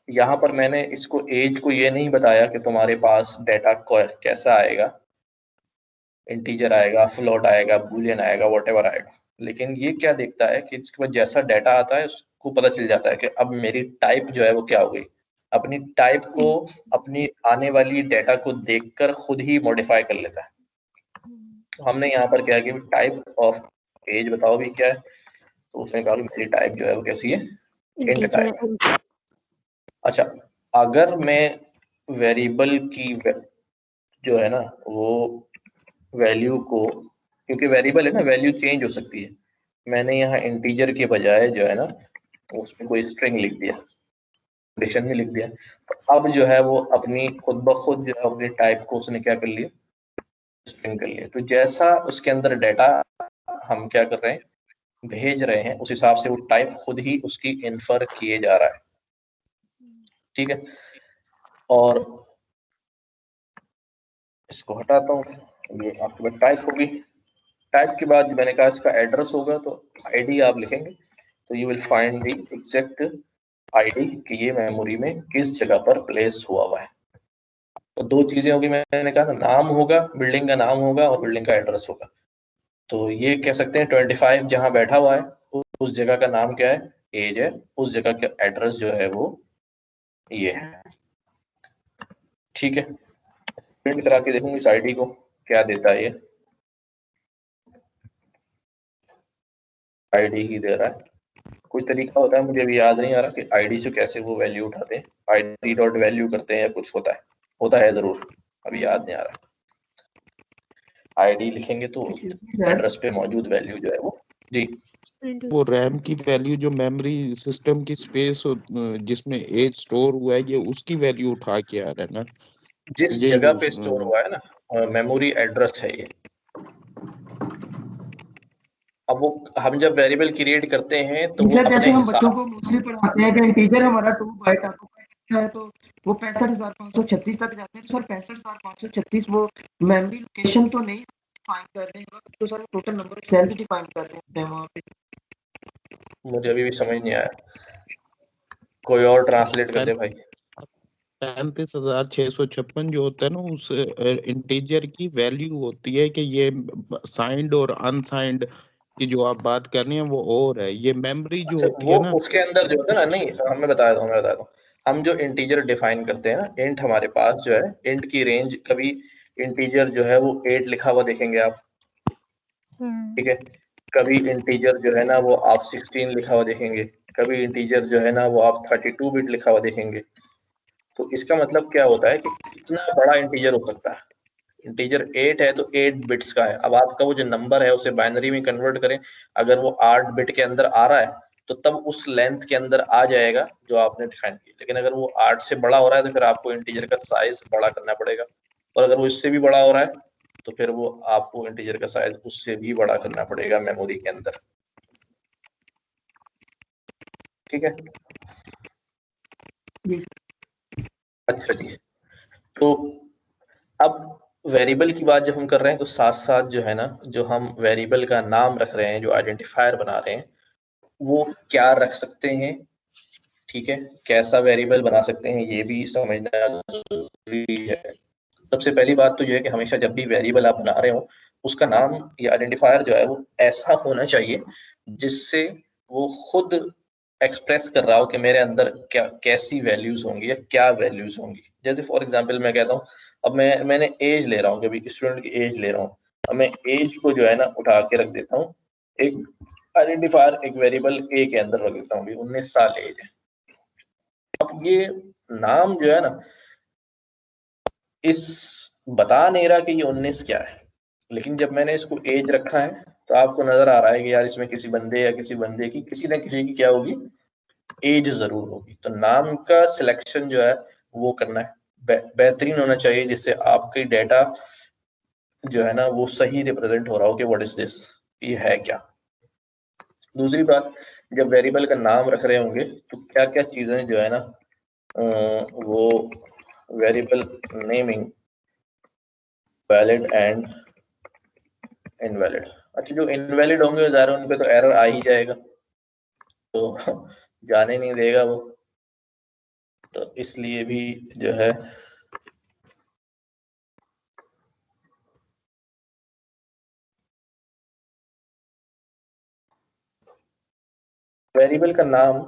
यहाँ पर मैंने इसको एज को ये नहीं बताया कि तुम्हारे पास डाटा कैसा आएगा, इंटीजर आएगा, फ्लोट आएगा, बूलियन आएगा, व्हाटएवर आएगा, लेकिन ये क्या देखता है कि इसके बाद जैसा डाटा आता है उसको पता चल जाता है कि अब मेरी टाइप जो है वो क्या हो गई, अपनी टाइप को अपनी आने वाली डेटा को देखकर खुद ही मॉडिफाई कर लेता है। तो हमने यहाँ पर क्या किया, टाइप ऑफ एज बताओ भी क्या है, तो उसने कहा मेरी टाइप जो है वो कैसी है, इंट टाइप। अच्छा, अगर मैं वेरिएबल की जो है ना वो वैल्यू को, क्योंकि वेरिएबल है ना, वैल्यू चेंज हो सकती है, मैंने यहाँ इंटीजर के बजाय जो है ना उसमें कोई स्ट्रिंग लिख दिया, कंडीशन में लिख दिया, तो अब जो है वो अपनी खुद ब खुद जो है अपनी टाइप को उसने क्या कर लिया, स्ट्रिंग कर लिया। तो जैसा उसके अंदर डाटा हम क्या कर रहे हैं, भेज रहे हैं, उस हिसाब से वो टाइप खुद ही उसकी इन्फर किए जा रहा है। ठीक है, और इसको हटाता हूँ, ये आपके पास टाइप होगी। टाइप के बाद मैंने कहा इसका एड्रेस होगा, तो आईडी आप लिखेंगे, तो you will find the exact ID कि ये मेमोरी में किस जगह पर प्लेस हुआ है। तो दो चीजें होगी, मैंने कहा ना, नाम होगा, बिल्डिंग का नाम होगा और बिल्डिंग का एड्रेस होगा। तो ये कह सकते हैं 25 जहां बैठा हुआ है उस जगह का नाम क्या है, एज है, उस जगह का एड्रेस जो है वो ये है। ठीक है, प्रिंट करा के देखूंगी इस आईडी को क्या देता है, ये आईडी ही दे रहा है। कुछ तरीका होता है, मुझे अभी याद नहीं आ रहा कि आईडी से कैसे वो वैल्यू उठाते हैं, आईडी डॉट वैल्यू करते हैं या कुछ होता है जरूर, अभी याद नहीं आ रहा। आईडी लिखेंगे तो एड्रेस पे मौजूद वैल्यू जो है वो, जी, वो रैम की वैल्यू जो मेमोरी सिस्टम की स्पेस जिसमें एज स्टोर हुआ है, ये उसकी वैल्यू उठा के आ रहा है ना, जिस ये जगह पे स्टोर हुआ है ना, मेमोरी एड्रेस है ये। अब वो हम जब वेरिएबल क्रिएट करते हैं तो वो जैसे अपने हम बच्चों हिसाब, को मोस्टली पढ़ाते हैं कि इंटीजर हमारा 2 बाइट आपको है, तो वो 65,536 तक जाते हैं। तो सर 65,536 वो मेमोरी लोकेशन तो नहीं डिफाइन कर रहे हैं, तो sir total number of sales define कर रहे हैं वहाँ पे। मुझे अभी भी समझ नहीं आया, कोई और ट्रांसलेट कर दे भाई। 35,656 जो होता है ना, उस इंटीजर की वैल्यू होती है कि ये साइंड और अनसाइंड की जो आप बात कर रही हैं वो और है, ये मेमोरी जो अच्छा, होती वो है ना उसके अंदर जो है ना, नहीं हमें बताया था, हम जो इंटीजर डिफाइन करते हैं ना, इंट हमारे पास जो है, इंट की रेंज, कभी इंटीजर जो है वो 8 लिखा हुआ देखेंगे आप, ठीक है, कभी इंटीजर जो है ना वो आप 16 लिखा हुआ देखेंगे, कभी इंटीजर जो है ना वो आप 32 बिट लिखा हुआ देखेंगे। तो इसका मतलब क्या होता है कि कितना बड़ा इंटीजर हो सकता है। इंटीजर 8 है तो 8 बिट्स का है। अब आपका वो जो नंबर है उसे बाइनरी में कन्वर्ट करें, अगर वो 8 बिट के अंदर आ रहा है तो तब उस लेंथ के अंदर आ जाएगा जो आपने डिफाइन किया। लेकिन अगर वो 8 से बड़ा हो रहा है तो फिर आपको इंटीजर का साइज बड़ा करना पड़ेगा, और अगर वो इससे भी बड़ा हो रहा है तो फिर वो आपको इंटीजर का साइज उससे भी बड़ा करना पड़ेगा मेमोरी के अंदर। ठीक है, अच्छा जी। तो अब वेरिएबल की बात जब हम कर रहे हैं तो साथ साथ जो है ना, जो हम वेरिएबल का नाम रख रहे हैं, जो आइडेंटिफायर बना रहे हैं, वो क्या रख सकते हैं, ठीक है, कैसा वेरिएबल बना सकते हैं, ये भी समझना जरूरी है। सबसे पहली बात तो ये है कि हमेशा जब भी वेरिएबल आप बना रहे हो, उसका नाम या आइडेंटिफायर जो है वो ऐसा होना चाहिए जिससे वो खुद एक्सप्रेस कर रहा हो कि मेरे अंदर क्या कैसी वैल्यूज होंगी या क्या वैल्यूज होंगी। जैसे फॉर एग्जांपल मैं कहता हूँ, अब मैंने एज ले रहा हूँ, कभी स्टूडेंट की एज ले रहा हूँ, अब मैं एज को जो है ना उठा के रख देता हूँ, एक आइडेंटिफायर, एक वेरिएबल ए के अंदर रख देता हूँ, 19 साल एज है। अब ये नाम जो है ना इस बता नहीं रहा कि ये 19 क्या है, लेकिन जब मैंने इसको एज रखा है तो आपको नजर आ रहा है कि यार इसमें किसी बंदे या किसी बंदे की किसी ना किसी की क्या होगी, एज जरूर होगी। तो नाम का सिलेक्शन जो है वो करना है, बेहतरीन होना चाहिए, जिससे आपकी डेटा जो है ना वो सही रिप्रेजेंट हो रहा हो कि व्हाट इज दिस, ये है क्या। दूसरी बात, जब वेरिएबल का नाम रख रहे होंगे तो क्या क्या चीजें जो है ना वो variable naming, valid and invalid. अच्छा, जो इनवैलिड होंगे ज़ाहिर उन पे तो एरर आ ही जाएगा, तो जाने नहीं देगा वो, तो इसलिए भी जो है वेरिएबल का नाम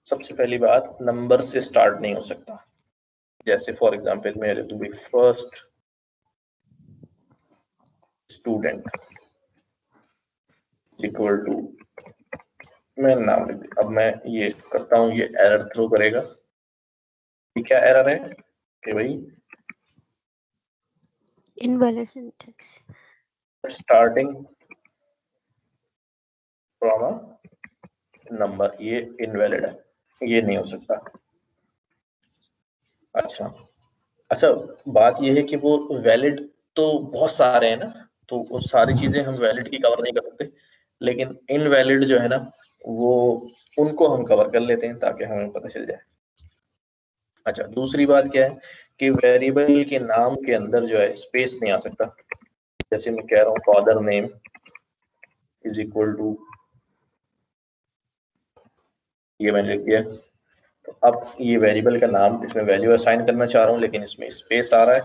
सबसे पहली बात, नंबर से स्टार्ट नहीं हो सकता। जैसे फॉर एग्जांपल मैं लिख दूं फर्स्ट स्टूडेंट इक्वल टू, मैं नाम लिख दिया। अब मैं ये करता हूँ, ये एरर थ्रो करेगा। क्या एरर है कि भाई invalid syntax starting from a number, ये इनवैलिड है, ये नहीं हो सकता। अच्छा, बात ये है कि वो वैलिड तो बहुत सारे हैं ना, तो वो सारी चीजें हम वैलिड की कवर नहीं कर सकते, लेकिन इनवैलिड जो है ना वो उनको हम कवर कर लेते हैं ताकि हमें पता चल जाए। अच्छा, दूसरी बात क्या है कि वेरिएबल के नाम के अंदर जो है स्पेस नहीं आ सकता। जैसे मैं कह रहा हूँ father name is equal to, ये मैंने लिख दिया। तो अब ये वेरिएबल का नाम, इसमें वैल्यू असाइन करना चाह रहा हूँ लेकिन इसमें स्पेस आ रहा है,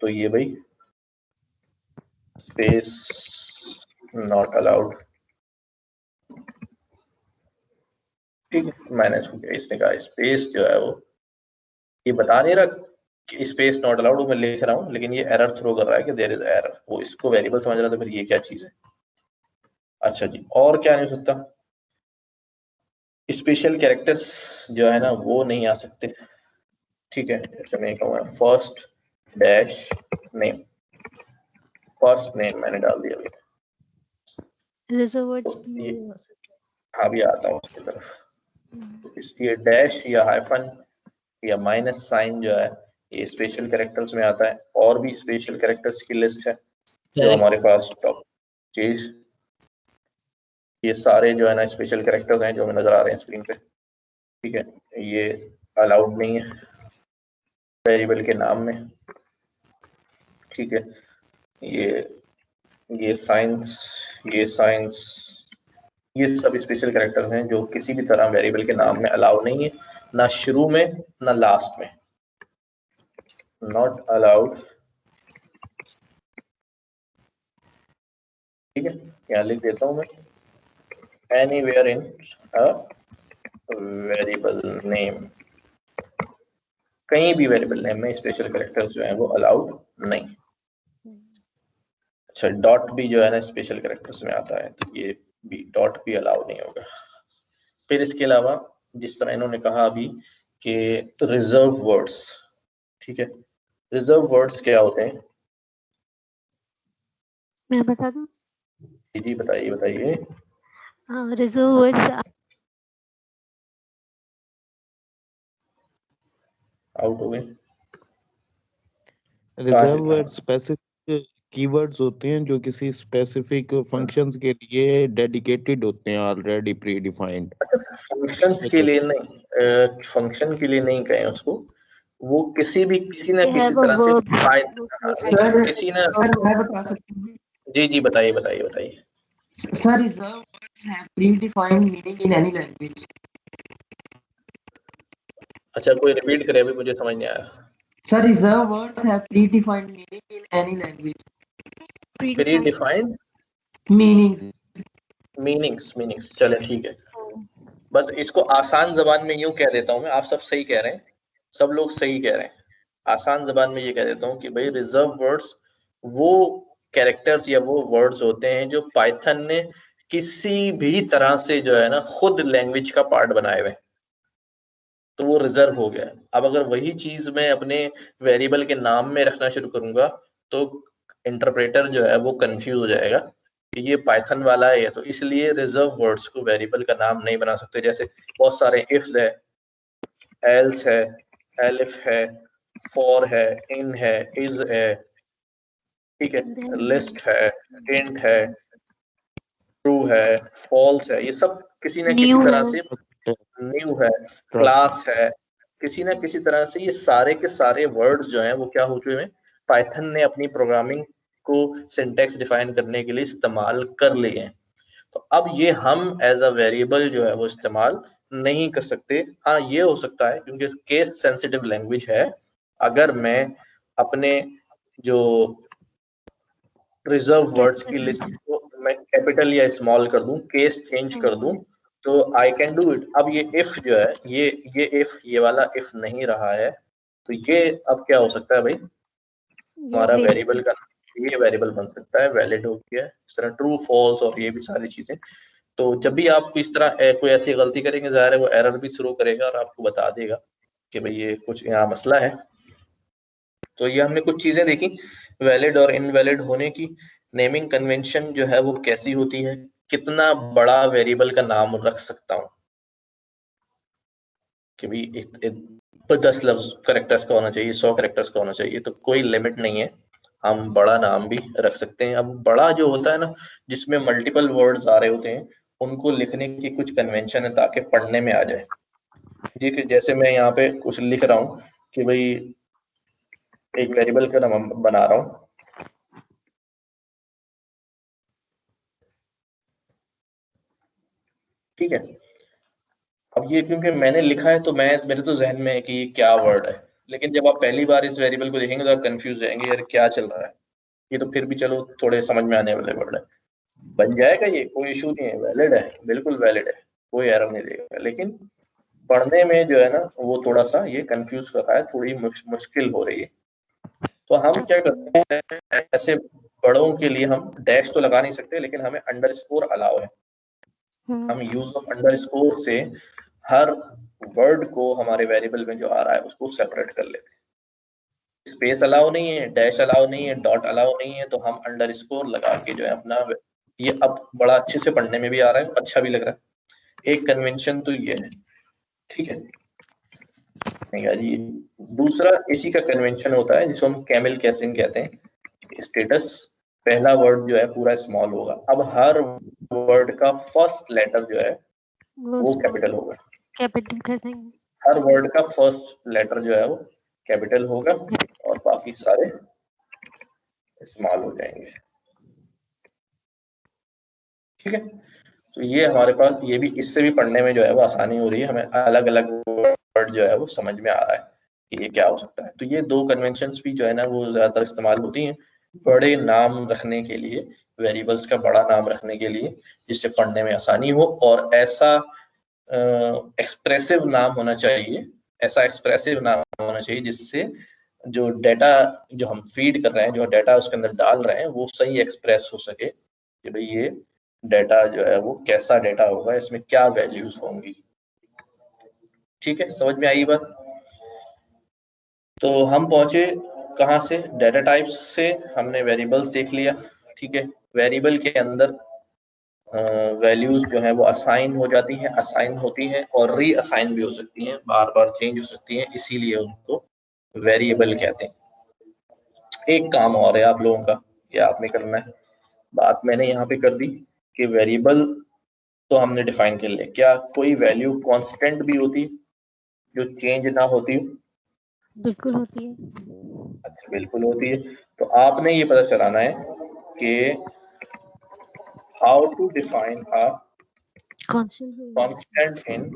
तो ये भाई स्पेस नॉट अलाउड। ठीक है, मैंने इसको किया, इसने कहा स्पेस जो है वो ये बता नहीं रहा कि स्पेस नॉट अलाउड, मैं लिख रहा हूँ लेकिन ये एरर थ्रो कर रहा है कि देयर इज एरर। वो इसको वेरिएबल समझ रहा था, फिर ये क्या चीज है। अच्छा जी, और क्या नहीं हो सकता, स्पेशल कैरेक्टर्स जो है ना वो नहीं आ सकते। ठीक है, जैसे मैं कहूँगा first dash name, first name मैंने डाल दिया अभी, रिजर्व वर्ड्स तो भी ये नहीं हो सकते। हाँ भी आता हूँ उसकी तरफ। तो इसलिए डैश या हाइफन या माइनस साइन जो है ये स्पेशल कैरेक्टर्स में आता है। और भी स्पेशल कैरेक्टर्स की लिस्ट है जो हमारे पास टॉप चीज, ये सारे जो है ना स्पेशल कैरेक्टर्स हैं जो हमें नजर आ रहे हैं स्क्रीन पे। ठीक है, ये अलाउड नहीं है वेरिएबल के नाम में। ठीक है, ये साइंस, ये साइंस, ये सब स्पेशल कैरेक्टर्स हैं जो किसी भी तरह वेरिएबल के नाम में अलाउ नहीं है, ना शुरू में ना लास्ट में। Not allowed. ठीक है, यहाँ लिख देता हूं मैं anywhere in a variable name, कहीं भी वेरिएबल नेम में स्पेशल कैरेक्टर्स जो हैं वो अलाउड नहीं। अच्छा, डॉट भी जो है ना स्पेशल कैरेक्टर्स में आता है, तो ये भी डॉट भी अलाउ नहीं होगा। फिर इसके अलावा जिस तरह इन्होंने कहा अभी कि रिजर्व वर्ड्स, ठीक है, रिजर्व वर्ड्स क्या होते हैं? मैं बता दूं? जी बताइए बताइए। हाँ, रिजर्व वर्ड्स आउट हो गए। रिजर्व वर्ड स्पेसिफिक कीवर्ड्स होते हैं जो किसी स्पेसिफिक फंक्शंस के लिए डेडिकेटेड होते हैं, ऑलरेडी प्री डिफाइंड। फंक्शंस के लिए नहीं, फंक्शन के लिए नहीं कहें उसको, वो किसी ना किसी तरह से किसी ना। सर मैं बता सकता हूँ। जी बताइए बताइए बताइए। Sir, reserved words have predefined meaning in any language. अच्छा, कोई रिपीट करे, अभी मुझे समझ नहीं आया। Sir, reserved words have predefined meaning in any language. Predefined meanings, चले ठीक है। बस इसको आसान जबान में यूं कह देता हूं मैं, आप सब सही कह रहे हैं, सब लोग सही कह रहे हैं। आसान जबान में ये कह देता हूं कि भाई रिजर्व वर्ड्स वो कैरेक्टर्स या वो वर्ड्स होते हैं जो पाइथन ने किसी भी तरह से जो है ना खुद लैंग्वेज का पार्ट बनाए हुए, तो वो रिजर्व हो गया। अब अगर वही चीज मैं अपने वेरिएबल के नाम में रखना शुरू करूंगा तो इंटरप्रेटर जो है वो कंफ्यूज हो जाएगा कि ये पाइथन वाला है, तो इसलिए रिजर्व वर्ड्स को वेरिएबल का नाम नहीं बना सकते। जैसे बहुत सारे इफ्स है, एल्स है, एलिफ है, फॉर है, इन है, इज है, ठीक है, लिस्ट है, इंट है, ट्रू है, फॉल्स है, ये सब किसी ना किसी तरह से, न्यू है, क्लास है, किसी ना किसी तरह से ये सारे के सारे वर्ड्स जो हैं वो क्या हो चुके हैं, पाइथन ने अपनी प्रोग्रामिंग को सिंटैक्स डिफाइन करने के लिए इस्तेमाल कर लिए हैं। तो अब ये हम एज अ वेरिएबल जो है वो इस्तेमाल नहीं कर सकते। हाँ, ये हो सकता है क्योंकि केस सेंसिटिव लैंग्वेज है, अगर मैं अपने जो रिजर्व वर्ड्स की लिस्ट को मैं कैपिटल या स्मॉल कर दूं, केस चेंज कर दूं, तो आई कैन डू इट। अब ये इफ जो है ये इफ ये वाला इफ नहीं रहा है तो ये अब क्या हो सकता है भाई, हमारा वेरिएबल का ये वेरिएबल बन सकता है, वैलिड हो गया है। इस तरह ट्रू फॉल्स और ये भी सारी चीजें। तो जब भी आप इस तरह कोई ऐसी गलती करेंगे जाहिर है वो एरर भी थ्रो करेगा और आपको बता देगा कि भाई ये कुछ यहाँ मसला है। तो ये हमने कुछ चीजें देखी वैलिड और इनवैलिड होने की। नेमिंग कन्वेंशन जो है वो कैसी होती है, कितना बड़ा वेरिएबल का नाम रख सकता हूँ कि भाई 10 लफ्ज करेक्टर्स का होना चाहिए, 100 करेक्टर्स का होना चाहिए, तो कोई लिमिट नहीं है, हम बड़ा नाम भी रख सकते हैं। अब बड़ा जो होता है ना जिसमें मल्टीपल वर्ड्स आ रहे होते हैं उनको लिखने की कुछ कन्वेंशन है ताकि पढ़ने में आ जाए। जी कि जैसे मैं यहाँ पे कुछ लिख रहा हूँ कि भाई एक वेरिएबल का नाम बना रहा हूँ, ठीक है। अब ये क्योंकि मैंने लिखा है तो मेरे तो जहन में है कि ये क्या वर्ड है, लेकिन जब आप पहली बार इस वेरिएबल को देखेंगे तो आप कंफ्यूज जाएंगे यार क्या चल रहा है। ये तो फिर भी चलो थोड़े समझ में आने वाले वर्ड है, बन जाएगा, ये कोई इशू नहीं है, वैलिड है, बिल्कुल वैलिड है, कोई एरर नहीं देगा। लेकिन पढ़ने में जो है ना वो थोड़ा सा ये कंफ्यूज कर रहा है, थोड़ी मुश्किल हो रही है। तो हम क्या करते हैं, ऐसे बड़ों के लिए हम डैश तो लगा नहीं सकते लेकिन हमें अंडरस्कोर अलाउ है। हम यूज ऑफ अंडरस्कोर से हर वर्ड को हमारे वेरिएबल में जो आ रहा है उसको सेपरेट कर लेते हैं। स्पेस अलाउ नहीं है, डैश अलाउ नहीं है, डॉट अलाउ नहीं है, तो हम अंडरस्कोर लगा के जो है अपना ये अब बड़ा अच्छे से पढ़ने में भी आ रहा है, अच्छा भी लग रहा है। एक कन्वेंशन तो ये है, ठीक है। जी दूसरा इसी का कन्वेंशन होता है जिसको हम कैमल कैसिंग कहते हैं। स्टेटस पहला वर्ड जो है पूरा स्मॉल होगा। अब हर वर्ड का फर्स्ट लेटर जो है वो कैपिटल होगा, कैपिटल कर देंगे। हर वर्ड का फर्स्ट लेटर जो है वो कैपिटल होगा और बाकी सारे स्मॉल हो जाएंगे, ठीक है। तो ये हमारे पास ये भी इससे भी पढ़ने में जो है वो आसानी हो रही है, हमें अलग अलग वर्ड जो है वो समझ में आ रहा है कि ये क्या हो सकता है। तो ये दो कन्वेंशंस भी जो है ना वो ज्यादातर इस्तेमाल होती हैं बड़े नाम रखने के लिए, वेरिएबल्स का बड़ा नाम रखने के लिए, जिससे पढ़ने में आसानी हो। और ऐसा एक्सप्रेसिव नाम होना चाहिए, ऐसा एक्सप्रेसिव नाम होना चाहिए जिससे जो डेटा जो हम फीड कर रहे हैं, जो डेटा उसके अंदर डाल रहे हैं वो सही एक्सप्रेस हो सके कि भाई ये डेटा जो है वो कैसा डेटा होगा, इसमें क्या वैल्यूज होंगी, ठीक है। समझ में आई बात। तो हम पहुंचे कहाँ से, डेटा टाइप्स से हमने वेरिएबल्स देख लिया, ठीक है। वेरिएबल के अंदर वैल्यूज जो है वो असाइन हो जाती हैं, असाइन होती हैं और री असाइन भी हो सकती हैं, बार बार चेंज हो सकती हैं, इसीलिए उनको वेरिएबल कहते हैं। एक काम और है आप लोगों का, ये आपने करना है, बात मैंने यहाँ पे कर दी कि वेरिएबल तो हमने डिफाइन कर लिया, क्या कोई वैल्यू कांस्टेंट भी होती है जो चेंज ना होती हो? बिल्कुल होती है। अच्छा बिल्कुल होती है। तो आपने ये पता चलाना है कि how to define a constant in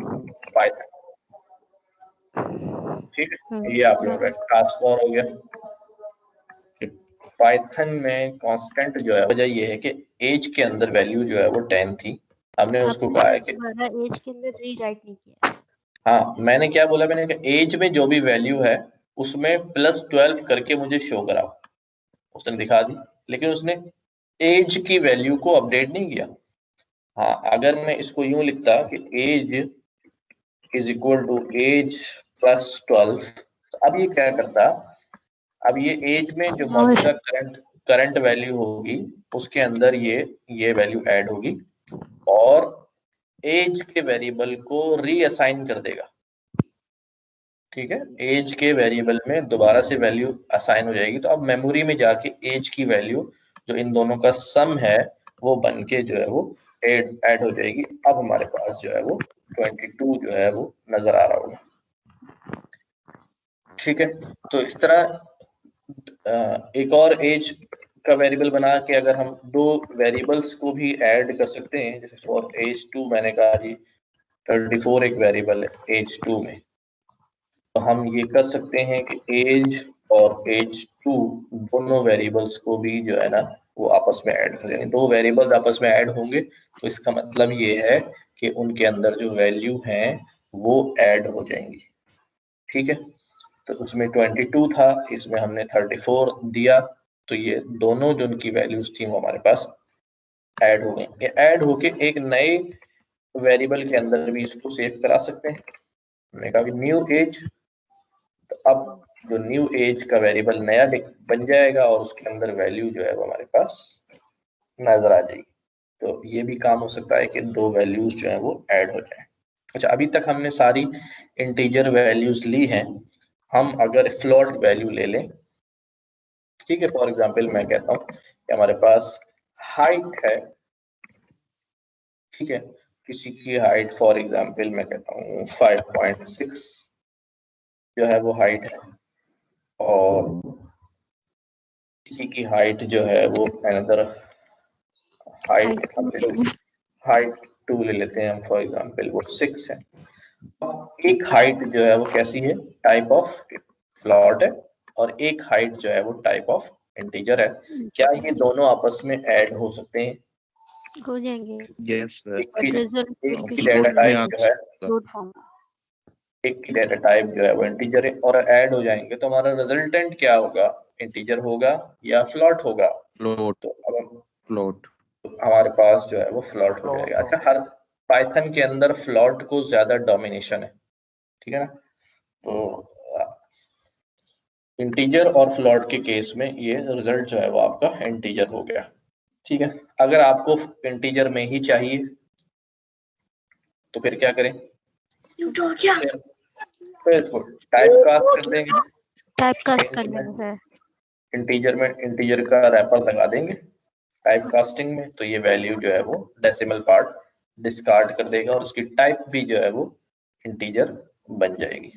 Python, ठीक है। ये आप लोगों का टास्क और हो गया। पाइथन में कांस्टेंट जो है वजह ये है कि एज के अंदर वैल्यू जो है वो 10 थी, हमने उसको कहा है कि एज के अंदर रीराइट नहीं किया। हाँ मैंने क्या बोला, मैंने कहा एज में जो भी वैल्यू है उसमें +12 करके मुझे शो कराओ, उसने दिखा दी, लेकिन उसने एज की वैल्यू को अपडेट नहीं किया। हाँ अगर मैं इसको यूं लिखता कि age is equal to age +12, तो अब ये क्या करता, अब ये एज में जो मौजूदा करंट वैल्यू होगी उसके अंदर ये वैल्यू ऐड होगी और एज के वेरिएबल को रीअसाइन कर देगा, ठीक है। एज के वेरिएबल में दोबारा से वैल्यू असाइन हो जाएगी, तो अब मेमोरी में जाके एज की वैल्यू जो इन दोनों का सम है वो बन के जो है वो ऐड हो जाएगी। अब हमारे पास जो है वो 22 जो है वो नजर आ रहा होगा, ठीक है। तो इस तरह एक और एज का वेरिएबल बना के अगर हम दो वेरिएबल्स को भी ऐड कर सकते हैं, जैसे फॉर एज 2 मैंने कहा जी 34 एक वेरिएबल है एज 2 में, तो हम ये कर सकते हैं कि एज और एज 2 दोनों वेरिएबल्स को भी जो है ना वो आपस में ऐड हो जाएंगे। दो वेरिएबल्स आपस में ऐड होंगे तो इसका मतलब ये है कि उनके अंदर जो वैल्यू हैं वो ऐड हो जाएंगी। ठीक है, तो उसमें 22 था, इसमें हमने 34 दिया, तो ये दोनों जो उनकी वैल्यूज थी वो हमारे पास ऐड हो गई। ये ऐड होके एक नए वेरिएबल के अंदर भी इसको सेव करा सकते हैं। हमने कहा कि न्यू एज, तो अब जो न्यू एज का वेरिएबल नया बन जाएगा और उसके अंदर वैल्यू जो है वो हमारे पास नजर आ जाएगी। तो ये भी काम हो सकता है कि दो वैल्यूज जो है वो ऐड हो जाए। अच्छा, अभी तक हमने सारी इंटीजर वैल्यूज ली हैं। हम अगर फ्लोट वैल्यू ले लें, ठीक है, फॉर एग्जांपल मैं कहता हूँ कि हमारे पास हाइट है, ठीक है, किसी की हाइट फॉर एग्जांपल मैं कहता हूँ 5.6 जो है वो हाइट है, और किसी की हाइट जो है वो अनदर हाइट 2 ले लेते हैं हम, फॉर एग्जांपल वो 6 है। एक हाइट जो है वो कैसी है, टाइप ऑफ फ्लॉट है, और एक हाइट जो है वो टाइप ऑफ इंटीजर है। क्या ये दोनों आपस में ऐड हो सकते हैं? हो जाएंगे। यस सर, एक की रिजल्ट डेटा टाइप जो है, फ्लोट फॉर्म। एक की डेटा टाइप जो है वो इंटीजर है और ऐड हो जाएंगे, तो हमारा रिजल्टेंट क्या होगा, इंटीजर होगा या फ्लॉट होगा? फ्लोट, तो अब फ्लोट हमारे पास जो है वो फ्लॉट हो जाएगा। अच्छा, हर पाइथन के अंदर फ्लॉट को ज्यादा डोमिनेशन है, ठीक है ना, तो इंटीजर और फ्लॉट के केस में ये रिजल्ट जो है वो आपका इंटीजर हो गया। ठीक है, अगर आपको इंटीजर में ही चाहिए तो फिर क्या करें, तो इसको टाइप कास्ट कर देंगे, टाइप कास्ट कर देंगे। इंटीजर में इंटीजर का रैपर लगा देंगे टाइप कास्टिंग में, तो ये वैल्यू जो है वो डेसिमल पार्ट डिस्कार्ड कर देगा और उसकी टाइप भी जो है वो इंटीजर बन जाएगी।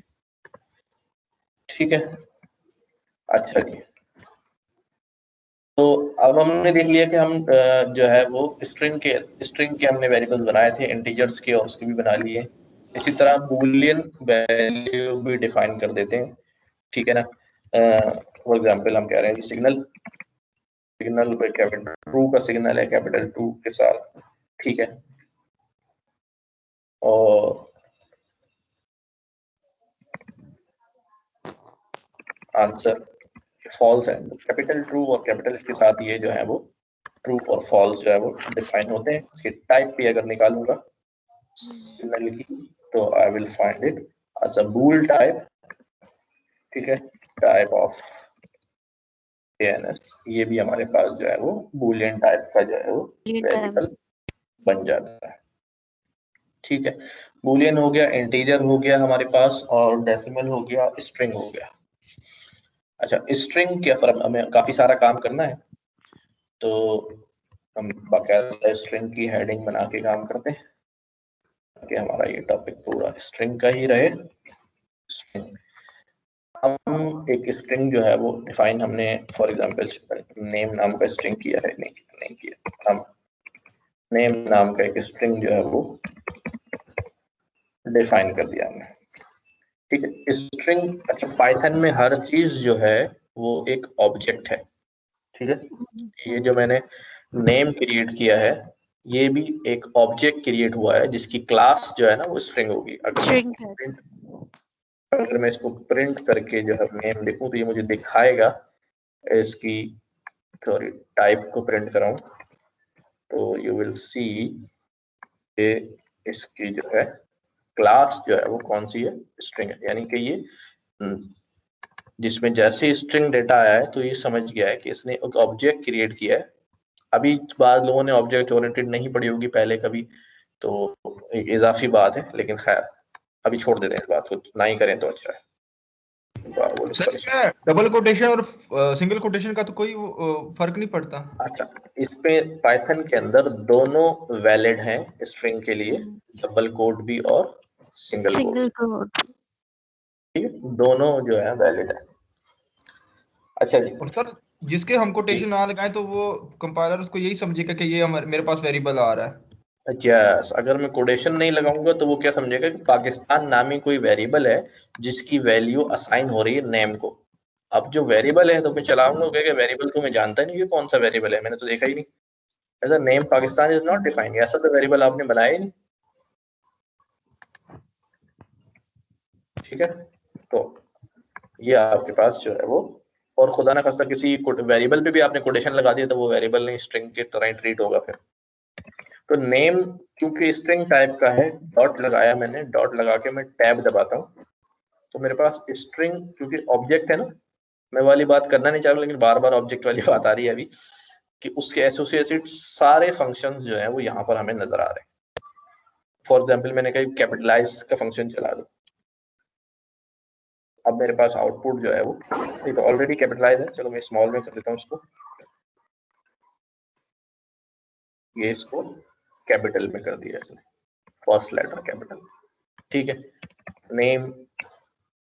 ठीक है, अच्छा जी, तो अब हमने देख लिया कि हम जो है वो स्ट्रिंग के हमने वेरिएबल्स बनाए थे, इंटीजर्स के, और उसके भी बना लिए। इसी तरह बूलियन वैल्यू भी डिफाइन कर देते हैं, ठीक है ना। फॉर एग्जांपल हम कह रहे हैं कि सिग्नल पे कैपिटल ट्रू का सिग्नल है कैपिटल 2 के साथ, ठीक है, और आंसर फॉल्स है, कैपिटल ट्रू और कैपिटल के साथ ये जो है वो ट्रू और फॉल्स जो है वो डिफाइन होते हैं। इसकी टाइप भी अगर निकालूंगा सिग्नल की, तो I will find it as a bool type, ठीक है, टाइप ऑफ एएनएस। ये भी हमारे पास जो है वो बूलियन टाइप का जो है वो वेरिएबल बन जाता है। ठीक है, बूलियन हो गया, इंटीजर हो गया हमारे पास, और डेसिमल हो गया, स्ट्रिंग हो गया। अच्छा, स्ट्रिंग के ऊपर हमें काफी सारा काम करना है, तो हम बाकायदा स्ट्रिंग की हेडिंग बना के काम करते हैं कि हमारा ये टॉपिक पूरा स्ट्रिंग का ही रहे। स्ट्रिंग, हम एक स्ट्रिंग जो है वो डिफाइन हमने फॉर एग्जांपल नेम नाम का स्ट्रिंग किया है, नहीं किया, हम नेम नाम का एक स्ट्रिंग जो है वो डिफाइन कर दिया हमने, ठीक है, स्ट्रिंग। अच्छा, पाइथन में हर चीज जो है वो एक ऑब्जेक्ट है, ठीक है, ये जो मैंने नेम क्रिएट किया है ये भी एक ऑब्जेक्ट क्रिएट हुआ है जिसकी क्लास जो है ना वो स्ट्रिंग होगी। अगर मैं इसको प्रिंट करके जो है नेम लिखूं तो ये मुझे दिखाएगा, इसकी सॉरी टाइप को प्रिंट कराऊं तो यू विल सी कि इसकी जो है क्लास जो है वो कौन सी है, स्ट्रिंग है, यानी कि ये जिसमें जैसे स्ट्रिंग डेटा आया है तो ये समझ गया है कि इसने एक ऑब्जेक्ट क्रिएट किया है। अभी बाद लोगों ने ऑब्जेक्ट ओरिएंटेड नहीं पढ़ी होगी पहले कभी, तो एक इजाफी बात है, लेकिन खैर अभी छोड़ देते हैं इस बात को, ना ही करें तो अच्छा है। सर इसमें डबल कोटेशन और सिंगल कोटेशन का तो कोई फर्क नहीं पड़ता? अच्छा, इसमें पाइथन के अंदर दोनों वैलिड हैं स्ट्रिंग के लिए, डबल कोट भी और सिंगल कोट, ठीक है, दोनों जो है वैलिड है। अच्छा जी, और सर जिसके हम कोटेशन ना लगाएं तो वो कंपाइलर उसको यही समझेगा कि ये मेरे पास वेरिएबल आ रहा है। यस, अगर मैं कोटेशन नहीं लगाऊंगा तो वो क्या समझेगा कि पाकिस्तान नामी कोई वेरिएबल है जिसकी वैल्यू असाइन हो रही है नेम को। अब जो वेरिएबल है तो मैं चलाऊंगा, क्या वेरिएबल को मैं जानता नहीं कि कौन सा वेरिएबल है, मैंने तो देखा ही नहीं। ऐसा name Pakistan is not defined, ऐसा तो वेरिएबल आपने बनाया ही नहीं। ठीक है, तो ये आपके पास जो है वो, और खुदा ना खास्ता किसी वेरिएबल पे भी आपने कोटेशन लगा दिया तो वो वेरिएबल नहीं स्ट्रिंग के तरह ट्रीट होगा फिर। तो नेम क्योंकि स्ट्रिंग टाइप का है, डॉट लगाया मैंने, डॉट लगा के मैं टैब दबाता हूँ तो मेरे पास स्ट्रिंग, क्योंकि ऑब्जेक्ट है ना, मैं वाली बात करना नहीं चाह रहा लेकिन बार बार ऑब्जेक्ट वाली बात आ रही है अभी, कि उसके एसोसिएटेड सारे फंक्शंस जो हैं वो यहाँ पर हमें नजर आ रहे हैं। फॉर एग्जांपल मैंने कहीं कैपिटलाइज का फंक्शन चला दो, अब मेरे पास आउटपुट जो है वो, ये तो ऑलरेडी कैपिटलाइज है, चलो मैं स्मॉल में कर देता हूँ इसको, ये इसको कैपिटल में कर दिया इसने, फर्स्ट लेटर कैपिटल। ठीक है, नेम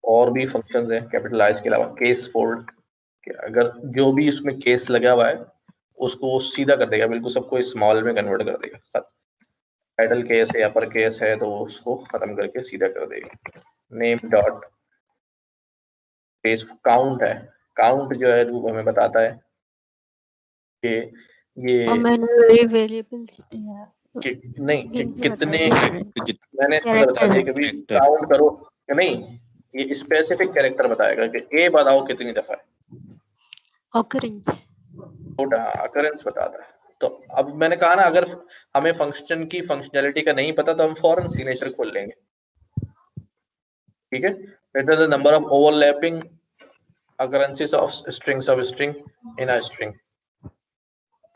और भी फंक्शंस हैं कैपिटलाइज के अलावा, केस फोल्ड, अगर जो भी इसमें केस लगा हुआ है उसको वो सीधा कर देगा, बिल्कुल सबको स्मॉल में कन्वर्ट कर देगा। टाइटल केस है, अपर केस है तो उसको खत्म करके सीधा कर देगा। नेम डॉट केस काउंट है, काउंट जो है वो हमें बताता है कि ये वेरिएबल्स कि नहीं कि कितने, मैंने इसको बता दिया कि भाई काउंट करो, नहीं ये स्पेसिफिक कैरेक्टर बताएगा कि ए बताओ कितनी दफा है, ऑकरेंस अकरेंस बताता है। तो अब मैंने कहा ना, अगर हमें फंक्शन की फंक्शनैलिटी का नहीं पता तो हम फौरन सिग्नेचर खोल लेंगे। ठीक है, it is the number of overlapping occurrences of strings of string in a string।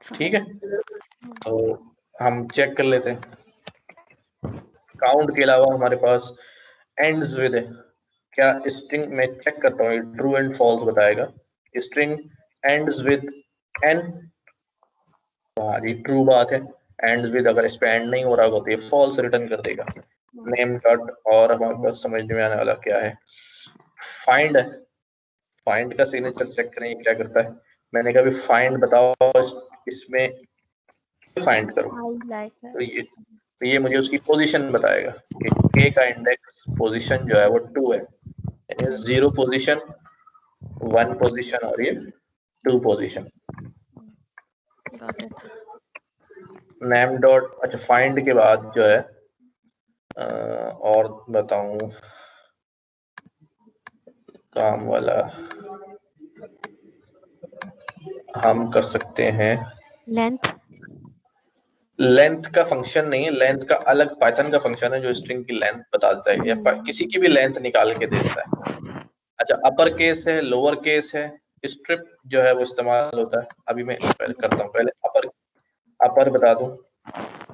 ठीक है, तो हम चेक कर लेते हैं। काउंट के अलावा हमारे पास एंड्स विद है, क्या स्ट्रिंग में चेक करता हूँ ट्रू एंड फॉल्स बताएगा, स्ट्रिंग एंड्स विद एन, हाँ जी ट्रू बात है, एंड्स विद अगर इस पे एंड नहीं हो रहा होगा तो ये फॉल्स रिटर्न कर देगा। नेम डॉट, और हमारे पास समझ में आने वाला क्या है, फाइंड है, फाइंड का सिग्नेचर चेक करें क्या करता है। मैंने कहा फाइंड बताओ इसमें फाइंड करो, तो ये मुझे उसकी पोजीशन बताएगा कि के का इंडेक्स पोजीशन जो है वो 2 है, यानी 0 पोजीशन, 1 पोजीशन और ये 2 पोजीशन। नेम डॉट, अच्छा फाइंड के बाद जो है और बताऊं काम वाला हम कर सकते हैं, लेंथ का फंक्शन नहीं है, लेंथ का अलग पाइथन का फंक्शन है जो स्ट्रिंग की लेंथ बता देता है या किसी की भी लेंथ निकाल के दे देता है। अच्छा अपर केस है, लोअर केस है, स्ट्रिप जो है वो इस्तेमाल होता है। अभी मैं पहले करता हूँ, पहले अपर बता दूं,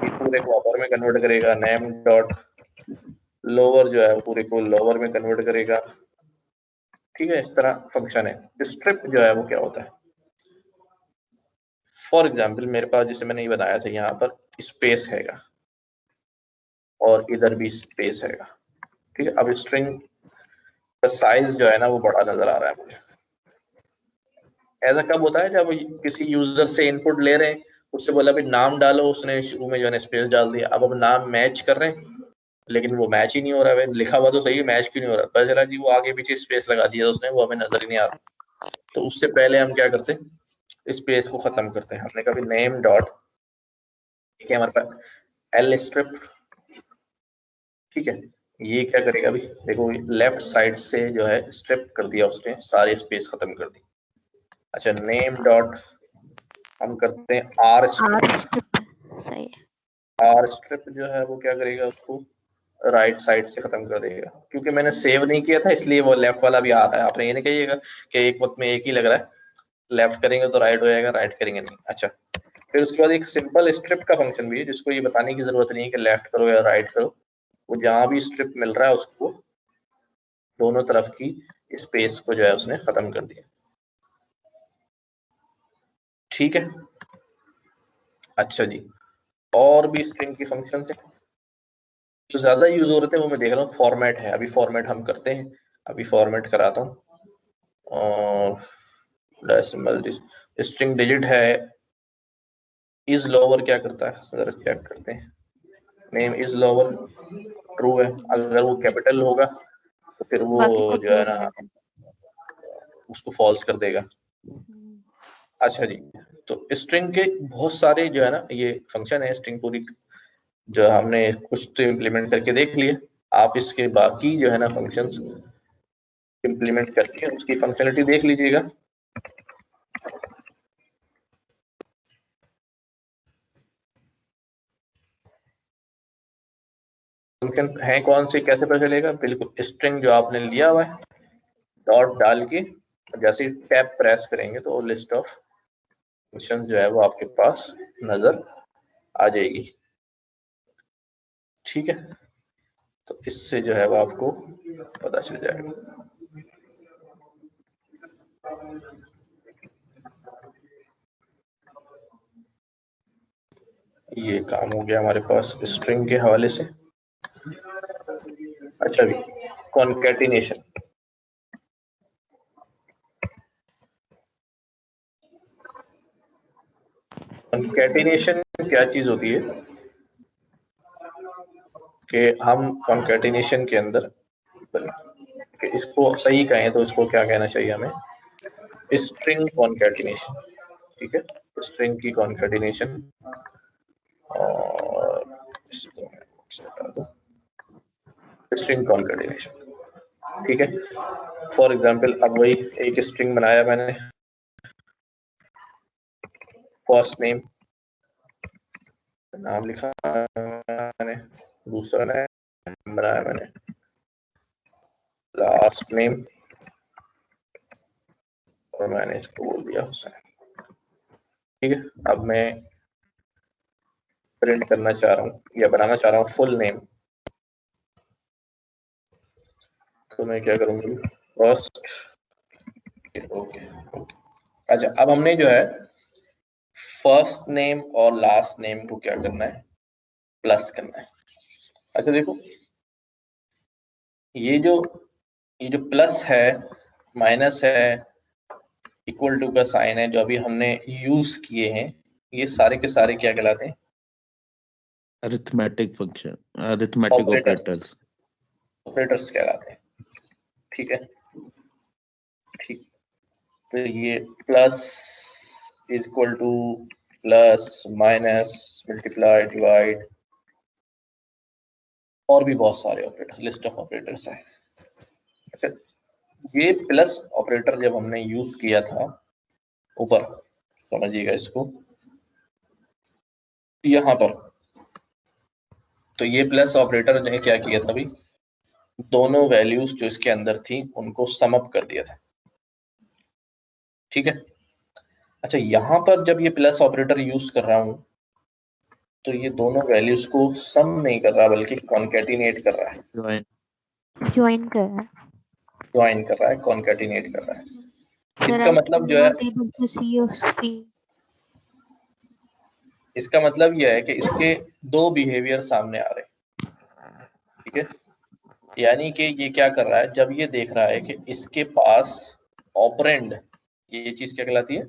पूरे को अपर में कन्वर्ट करेगा। नेम डॉट लोअर जो है पूरे को लोअर में कन्वर्ट करेगा। ठीक है, इस तरह फंक्शन है। स्ट्रिप जो है वो क्या होता है, फॉर एग्जाम्पल मेरे पास जैसे मैंने ये बनाया था, यहाँ पर स्पेस हैगा और इधर भी स्पेस हैगा। ठीक है, अब स्ट्रिंग का साइज जो है ना वो बड़ा नजर आ रहा है मुझे। ऐसा कब होता है जब किसी यूजर से इनपुट ले रहे हैं, उससे बोला भी नाम डालो, उसने शुरू में जो है स्पेस डाल दिया, अब नाम मैच कर रहे हैं लेकिन वो मैच ही नहीं हो रहा है, लिखा हुआ तो सही है, मैच क्यों नहीं हो रहा, पता चला जी वो आगे पीछे स्पेस लगा दिया उसने, वो हमें नजर ही नहीं आ रहा। तो उससे पहले हम क्या करते हैं, स्पेस को खत्म करते हैं। हमने कभी नेम डॉट, ठीक है हमारे पास एल स्ट्रिप, ठीक है ये क्या करेगा अभी देखो, लेफ्ट साइड से जो है स्ट्रिप कर दिया उसने, सारे स्पेस खत्म कर दी। अच्छा नेम डॉट हम करते हैं आर स्ट्रिप, सही है, आर स्ट्रिप जो है वो क्या करेगा, उसको राइट साइड से खत्म कर देगा। क्योंकि मैंने सेव नहीं किया था इसलिए वो लेफ्ट वाला भी आ रहा है। आपने ये नहीं कहिएगा कि एक वक्त में एक ही लग रहा है, लेफ्ट करेंगे तो राइट हो जाएगा, राइट करेंगे नहीं। अच्छा फिर उसके बाद एक सिंपल स्ट्रिप का फंक्शन भी है जिसको ये बताने की जरूरत नहीं है कि लेफ्ट करो या राइट करो, वो जहां भी स्ट्रिप मिल रहा है उसको दोनों तरफ की स्पेस को जो है उसने खत्म कर दिया। ठीक है, अच्छा जी और भी स्ट्रिंग की फंक्शन है जो ज्यादा यूज हो रहे थे वो मैं देख रहा हूँ, फॉर्मेट है। अभी फॉर्मेट हम करते हैं, अभी फॉर्मेट कराता हूँ। और डेसिमल स्ट्रिंग डिजिट है, इज लोअर क्या करता है जरा चेक करते हैं। नेम इज लोअर ट्रू है, अगर वो कैपिटल होगा तो फिर वो जो है ना उसको फॉल्स कर देगा। अच्छा जी, तो स्ट्रिंग के बहुत सारे जो है ना ये फंक्शन है, स्ट्रिंग पूरी जो हमने कुछ तो इम्प्लीमेंट करके देख लिए, आप इसके बाकी जो है ना फंक्शंस इम्प्लीमेंट करके उसकी फंक्शनलिटी देख लीजिएगा। फंक्शन है कौन से, कैसे पता चलेगा? बिल्कुल स्ट्रिंग जो आपने लिया हुआ है, डॉट डाल के जैसे टैब प्रेस करेंगे तो लिस्ट ऑफ फंक्शन जो है वो आपके पास नजर आ जाएगी। ठीक है, तो इससे जो है वो आपको पता चल जाएगा। ये काम हो गया हमारे पास स्ट्रिंग के हवाले से। अच्छा भी, कॉन्कैटिनेशन। कॉन्कैटिनेशन क्या चीज होती है कि हम कॉन्कैटिनेशन के अंदर, कि इसको सही कहें तो इसको क्या कहना चाहिए हमें, स्ट्रिंग कॉन्कैटिनेशन। ठीक है, स्ट्रिंग की कॉन्कैटिनेशन। और स्ट्रिंग कॉन्कैटिनेशन, ठीक है। फॉर एग्जांपल अब वही एक स्ट्रिंग बनाया मैंने, फर्स्ट नेम नाम लिखा मैंने, दूसरा नेम बनाया मैंने, लास्ट नेम, और मैंने इसको बोल दिया हुसैन। ठीक है, अब मैं प्रिंट करना चाह रहा हूँ या बनाना चाह रहा हूँ फुल नेम, तो मैं क्या करूँगी, फर्स्ट। ओके, अच्छा अब हमने जो है फर्स्ट नेम और लास्ट नेम को क्या करना है, प्लस करना है। अच्छा देखो, ये जो प्लस है, माइनस है, इक्वल टू का साइन है, जो अभी हमने यूज किए हैं, ये सारे के सारे क्या कहलाते हैं? Arithmetic function, arithmetic operators, operators कहलाते हैं। ठीक है, ठीक, तो ये plus is equal to, plus, minus, multiply, divide, और भी बहुत सारे ऑपरेटर, लिस्ट ऑफ ऑपरेटर्स है। अच्छा, ये प्लस ऑपरेटर जब हमने यूज किया था ऊपर, समझिएगा इसको, यहां पर, तो ये प्लस ऑपरेटर ने क्या किया था भाई, दोनों वैल्यूज जो इसके अंदर थी उनको सम अप कर दिया था। ठीक है, अच्छा यहां पर जब ये प्लस ऑपरेटर यूज कर रहा हूं तो ये दोनों वैल्यूज को सम नहीं कर रहा बल्कि कॉन्कैटिनेट कर रहा है, ज्वाइन कर रहा है, ज्वाइन कर रहा है, कॉन्कैटिनेट कर रहा है। इसका मतलब जो है, able to see your screen. इसका मतलब यह है कि इसके दो बिहेवियर सामने आ रहे हैं। ठीक है, यानी कि ये क्या कर रहा है, जब ये देख रहा है कि इसके पास ऑपरेंड, ये चीज क्या कहलाती है,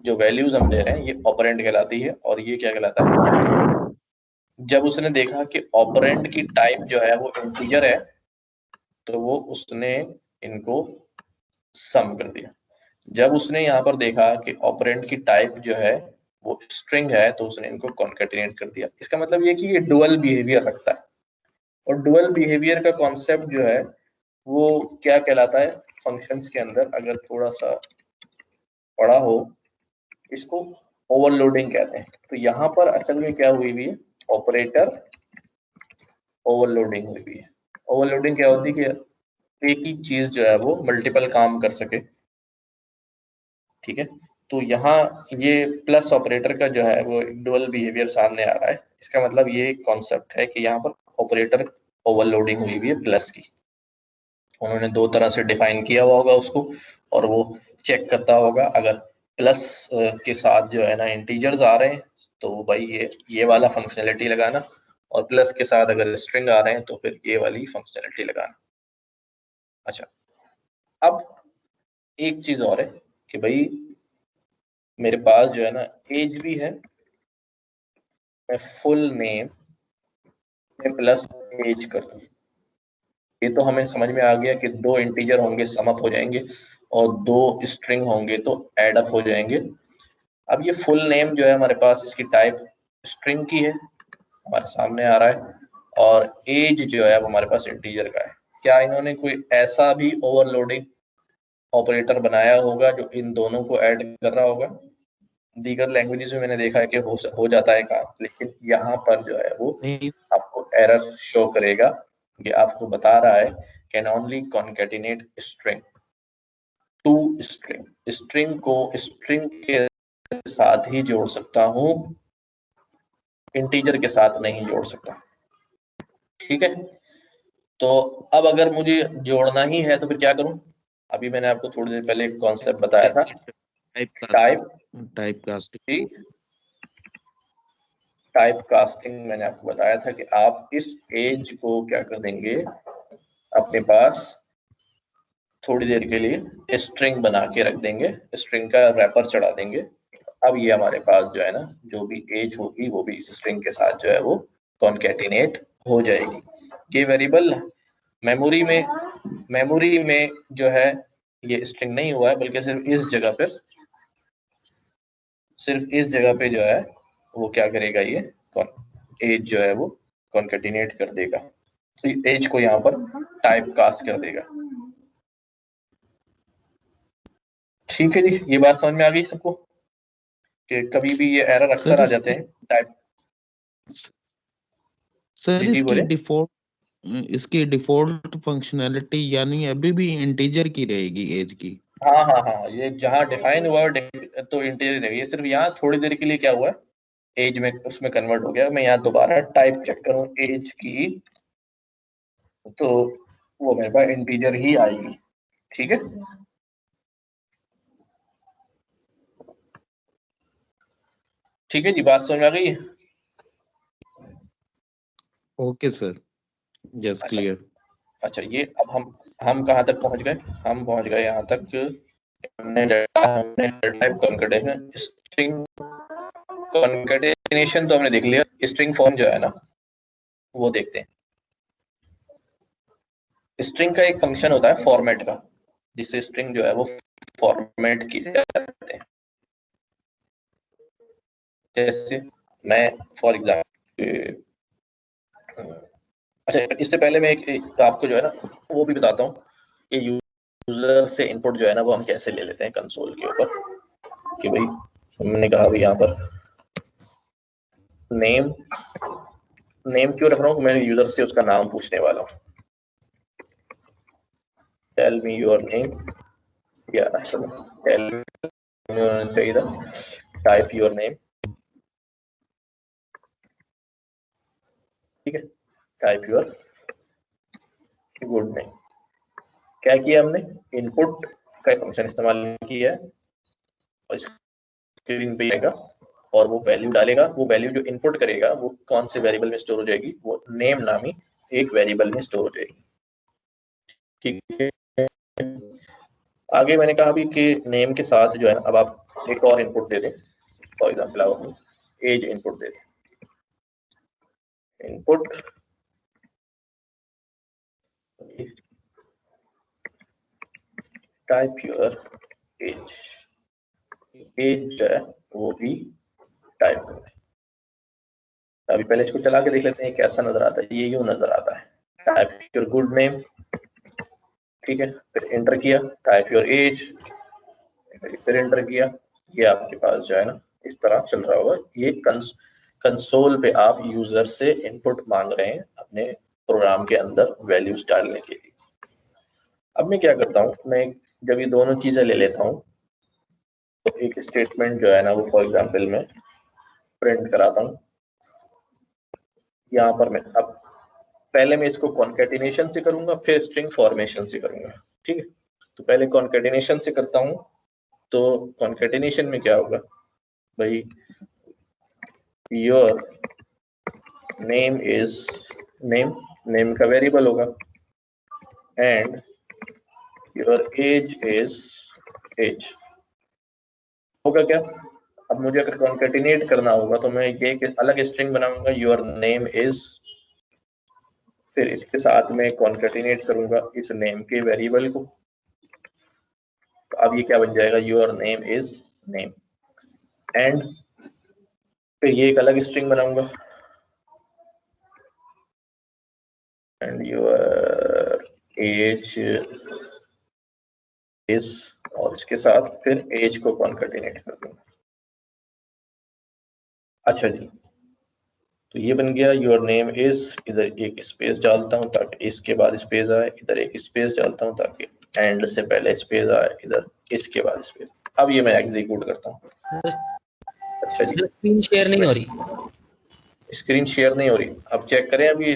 जो वैल्यूज हम दे रहे हैं ये ऑपरेंड कहलाती है, और ये क्या कहलाता है, जब उसने देखा कि ऑपरेंड की टाइप जो है वो इंटीजर है, तो वो उसने इनको सम कर दिया। जब उसने यहाँ पर देखा कि ऑपरेंड की टाइप जो है वो स्ट्रिंग है, तो उसने इनको कॉन्कैटिनेट कर दिया। इसका मतलब ये कि ये डुअल बिहेवियर रखता है, और डुअल बिहेवियर का कॉन्सेप्ट जो है वो क्या कहलाता है फंक्शंस के अंदर, अगर थोड़ा सा पढ़ा हो, इसको ओवरलोडिंग कहते हैं। तो यहाँ पर असल में क्या हुई हुई है, ऑपरेटर ओवरलोडिंग हुई हुई है। ओवरलोडिंग क्या होती है कि एक ही चीज जो है वो मल्टीपल काम कर सके। ठीक है, तो यहाँ ये प्लस ऑपरेटर का जो है वो डुअल बिहेवियर सामने आ रहा है। इसका मतलब ये कॉन्सेप्ट है कि यहाँ पर ऑपरेटर ओवरलोडिंग हुई हुई है प्लस की। उन्होंने दो तरह से डिफाइन किया हुआ होगा उसको, और वो चेक करता होगा, अगर प्लस के साथ जो है ना इंटीजर्स आ रहे हैं तो भाई ये वाला फंक्शनलिटी लगाना, और प्लस के साथ अगर स्ट्रिंग आ रहे हैं तो फिर ये वाली फंक्शनलिटी लगाना। अच्छा, अब एक चीज और है कि भाई मेरे पास जो है ना एज भी है, मैं फुल नेम में प्लस एज कर दूं, ये तो हमें समझ में आ गया कि दो इंटीजर होंगे सम अप हो जाएंगे, और 2 स्ट्रिंग होंगे तो ऐड अप हो जाएंगे। अब ये फुल नेम जो है हमारे पास, इसकी टाइप स्ट्रिंग की है, हमारे सामने आ रहा है, और एज जो है वो हमारे पास इंटीजर का है। क्या इन्होंने कोई ऐसा भी ओवरलोडिंग ऑपरेटर बनाया होगा जो इन दोनों को ऐड कर रहा होगा? दीगर लैंग्वेजेस में मैंने देखा है कि हो जाता है काम, लेकिन यहाँ पर जो है वो आपको एरर शो करेगा। ये आपको बता रहा है can only concatenate string to string, string को स्ट्रिंग के साथ ही जोड़ सकता हूँ, इंटीजर के साथ नहीं जोड़ सकता। ठीक है, तो अब अगर मुझे जोड़ना ही है तो फिर क्या करूं? अभी मैंने आपको थोड़ी देर पहले एक कॉन्सेप्ट बताया था, टाइप कास्टिंग। मैंने आपको बताया था कि आप इस एज को क्या कर देंगे, अपने पास थोड़ी देर के लिए स्ट्रिंग बना के रख देंगे, स्ट्रिंग का रैपर चढ़ा देंगे। अब ये हमारे पास जो है ना, जो भी एज होगी वो भी इस स्ट्रिंग के साथ जो है वो कॉन्केटिनेट हो जाएगी। ये वेरिएबल मेमोरी में जो है ये स्ट्रिंग नहीं हुआ है, बल्कि सिर्फ इस जगह पे जो है वो क्या करेगा, ये एज जो है वो कॉन्केटिनेट कर देगा, तो एज को यहाँ पर टाइप कास्ट कर देगा। ठीक है जी, ये बात समझ में आ गई सबको कि कभी भी ये एरर अक्सर आ जाते हैं टाइप। सर इसकी डिफॉल्ट फंक्शनैलिटी यानी अभी भी इंटीजर की रहेगी एज की? हाँ, ये जहाँ डिफाइन हुआ तो इंटीजर रहेगी। ये सिर्फ यहाँ थोड़ी देर के लिए क्या हुआ, एज में उसमें कन्वर्ट हो गया। मैं यहाँ दोबारा टाइप चेक करूँ एज की, तो वो मेरे पास इंटीजर ही आएगी। ठीक है, ठीक है जी, बात समझ आ गई? Okay sir, yes clear. अच्छा, ये अब हम कहाँ तक पहुंच गए? हम पहुंच गए यहाँ तक, हमने टाइप कॉन्केटेनेशन, स्ट्रिंग कॉन्केटेनेशन तो हमने देख लिया। स्ट्रिंग फॉर्म जो है ना वो देखते हैं। स्ट्रिंग का एक फंक्शन होता है फॉर्मेट का, जिससे स्ट्रिंग जो है वो फॉर्मेट की जाते हैं। जैसे मैं फॉर एग्जाम्पल, अच्छा इससे पहले मैं एक आपको जो है ना वो भी बताता हूँ कि यूजर से इनपुट जो है ना वो हम कैसे ले लेते हैं कंसोल के ऊपर। कि भाई हमने कहा भाई यहाँ पर नेम क्यों रख रहा हूँ? मैं यूजर से उसका नाम पूछने वाला हूँ। टेल मी योर नेम, या tell me type your name. ठीक है, टाइप योर गुड नेम। क्या किया हमने? इनपुट का फंक्शन इस्तेमाल किया है, और स्क्रीन पे आएगा और वो वैल्यू डालेगा। वो वैल्यू जो इनपुट करेगा वो कौन से वेरिएबल में स्टोर हो जाएगी? वो नेम नामी एक वेरिएबल में स्टोर हो जाएगी। ठीक है, आगे मैंने कहा भी कि नेम के साथ जो है अब आप एक और इनपुट दे दें। फॉर एग्जाम्पल आप एज इनपुट दे दें। Input type your age, age जो है वो भी टाइप करें। अभी पहले इसको चला के देख लेते हैं कैसा नजर आता है। ये यूं नजर आता है, टाइप योर गुड नेम। ठीक है, फिर एंटर किया, टाइप योर एज, फिर एंटर किया। ये आपके पास जो है ना इस तरह चल रहा होगा। ये कंसोल पे आप यूजर से इनपुट मांग रहे हैं अपने प्रोग्राम के अंदर वैल्यूज डालने के लिए। अब मैं क्या करता हूँ, मैं जब ये दोनों चीजें ले लेता हूँ तो एक स्टेटमेंट जो है ना वो फॉर एग्जाम्पल मैं प्रिंट कराता हूँ। यहाँ पर मैं अब पहले मैं इसको कॉन्केटिनेशन से करूंगा, फिर स्ट्रिंग फॉर्मेशन से करूंगा। ठीक है, तो पहले कॉन्केटिनेशन से करता हूँ। तो कॉन्केटिनेशन में क्या होगा भाई, योर नेम इज नेम का वेरिएबल होगा, and your age is age होगा। क्या अब मुझे अगर कॉन्केटिनेट करना होगा तो मैं ये एक अलग स्ट्रिंग बनाऊंगा, योर नेम इज, फिर इसके साथ में कॉन्केटिनेट करूंगा इस नेम के वेरिएबल को। अब ये क्या बन जाएगा, your name is name. And फिर ये एक अलग स्ट्रिंग बनाऊंगा, एंड योर एज इज, और इसके साथ फिर एज को कॉन्कैटिनेट कर दूंगा। अच्छा जी, तो ये बन गया योर नेम इज, इधर एक स्पेस डालता हूँ ताकि इसके बाद स्पेस आए, इधर एक स्पेस डालता हूँ ताकि एंड से पहले स्पेस आए, इधर इसके बाद स्पेस। अब ये मैं एग्जीक्यूट करता हूँ। अच्छा जी, स्क्रीन शेयर नहीं हो रही, स्क्रीन शेयर नहीं हो रही। अब चेक करें, अभी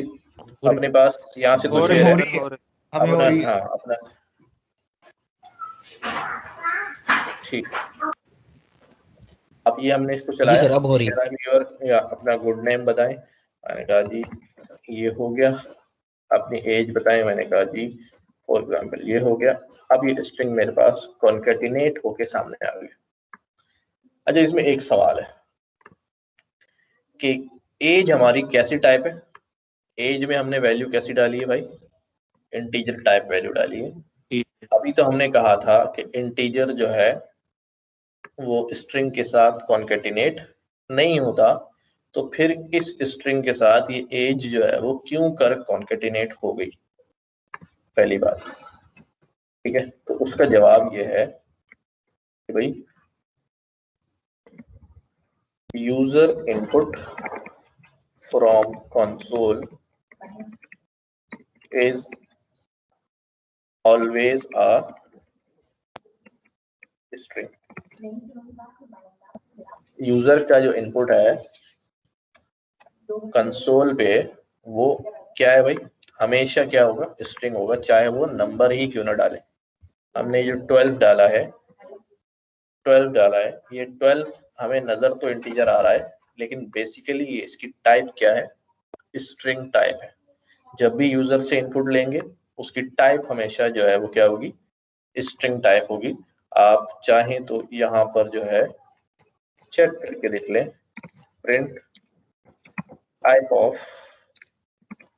अपने पास यहाँ से तो शेयर है अपना, हाँ अपना, ठीक। अब ये हमने इसको चलाया, जी सर अब हो रही है। या अपना गुड नेम बताएं, मैंने कहा जी ये हो गया। अपनी एज बताएं, मैंने कहा जी फॉर एग्जाम्पल ये हो गया। अब ये स्ट्रिंग मेरे पास कॉन्कैटिनेट होके सामने आ गया। अच्छा, इसमें एक सवाल है कि एज हमारी कैसी टाइप है। एज में हमने वैल्यू कैसी डाली है भाई, इंटीजर टाइप वैल्यू डाली है। अभी तो हमने कहा था कि इंटीजर जो है वो स्ट्रिंग के साथ कॉन्कैटिनेट नहीं होता, तो फिर इस स्ट्रिंग के साथ ये एज जो है वो क्यों कर कॉन्कैटिनेट हो गई, पहली बात। ठीक है, तो उसका जवाब ये है कि भाई user input from console is always a string. User का जो इनपुट है कंसोल पे वो क्या है भाई, हमेशा क्या होगा, स्ट्रिंग होगा, चाहे वो नंबर ही क्यों ना डाले। हमने जो 12 डाला है, 12 डाला है, ये 12 हमें नजर तो इंटीजर आ रहा है, लेकिन बेसिकली ये इसकी टाइप क्या है, स्ट्रिंग टाइप है। जब भी यूजर से इनपुट लेंगे उसकी टाइप हमेशा जो है वो क्या होगी, स्ट्रिंग टाइप होगी। आप चाहें तो यहाँ पर जो है चेक करके देख लें, प्रिंट टाइप ऑफ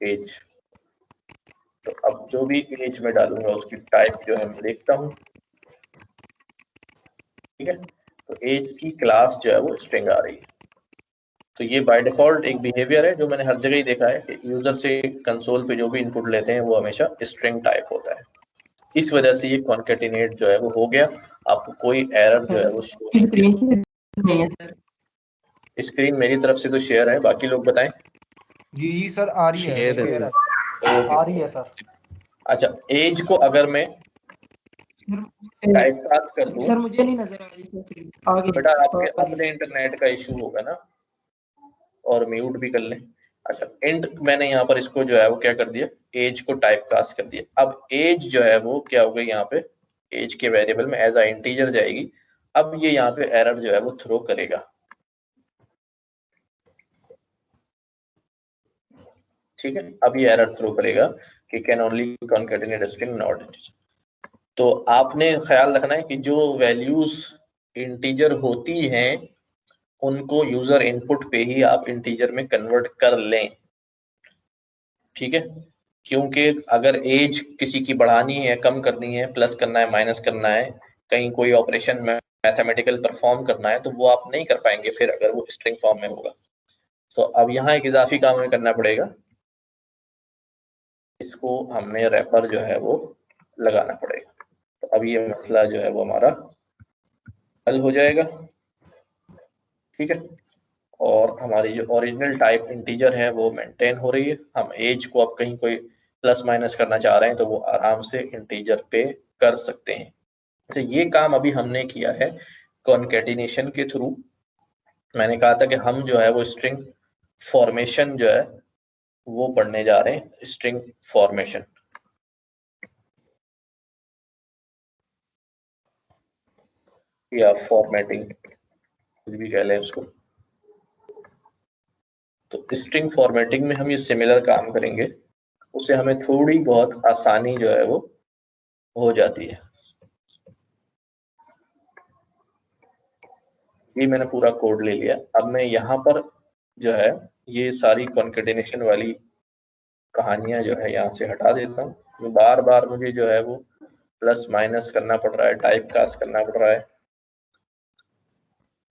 एज। तो अब जो भी एज में डालूंगा उसकी टाइप जो है मैं देखता हूँ। ठीक है, तो एज की क्लास जो है वो स्ट्रिंग आ रही है। तो ये बाय डिफॉल्ट एक बिहेवियर है जो मैंने हर जगह ही देखा है कि यूजर से कंसोल पे जो भी इनपुट लेते हैं वो हमेशा स्ट्रिंग टाइप होता है। इस वजह से ये कॉन्कैटिनेट जो है वो हो गया। आपको कोई एरर जो है वो शो नहीं है। स्क्रीन मेरी तरफ से तो शेयर है, बाकी लोग बताएं। जी जी सर आ रही है, शेयर आ रही है सर। अच्छा, एज को अगर मैं टाइप कास्ट कर दूं, सर मुझे नहीं नजर आ रही आगे। बेटा आपके अपने इंटरनेट का इशू होगा ना, और म्यूट भी कर लें। अच्छा, एंड मैंने यहाँ पर इसको जो है वो क्या कर दिया, एज को टाइप कास्ट कर दिया। अब एज जो है वो क्या हो गई, यहाँ पे एज के वेरिएबल में एज अ इंटीजर जाएगी। अब ये यहाँ पे एरर जो है वो थ्रो करेगा। ठीक है, अब ये एरर थ्रो करेगा कि can only concatenate string not integer. तो आपने ख्याल रखना है कि जो वैल्यूज इंटीजर होती हैं उनको यूजर इनपुट पे ही आप इंटीजर में कन्वर्ट कर लें। ठीक है, क्योंकि अगर एज किसी की बढ़ानी है, कम करनी है, प्लस करना है, माइनस करना है, कहीं कोई ऑपरेशन मैथमेटिकल परफॉर्म करना है, तो वो आप नहीं कर पाएंगे फिर अगर वो स्ट्रिंग फॉर्म में होगा। तो अब यहाँ एक इजाफी काम हमें करना पड़ेगा, इसको हमने रैपर जो है वो लगाना पड़ेगा। तो अब ये मसला जो है वो हमारा हल हो जाएगा। ठीक है, और हमारी जो ओरिजिनल टाइप इंटीजर है वो मेंटेन हो रही है। हम एज को अब कहीं कोई प्लस माइनस करना चाह रहे हैं तो वो आराम से इंटीजर पे कर सकते हैं। अच्छा, ये काम अभी हमने किया है कॉन्कैटिनेशन के थ्रू। मैंने कहा था कि हम जो है वो स्ट्रिंग फॉर्मेशन जो है वो पढ़ने जा रहे हैं, स्ट्रिंग फॉर्मेशन। या फॉर्मेटिंग, कुछ भी कह लें उसको। तो स्ट्रिंग फॉर्मेटिंग में हम ये सिमिलर काम करेंगे, उससे हमें थोड़ी बहुत आसानी जो है वो हो जाती है। ये मैंने पूरा कोड ले लिया। अब मैं यहाँ पर जो है ये सारी कॉन्कैटिनेशन वाली कहानियां जो है यहाँ से हटा देता हूँ। बार बार मुझे जो है वो प्लस माइनस करना पड़ रहा है, टाइप कास्ट करना पड़ रहा है,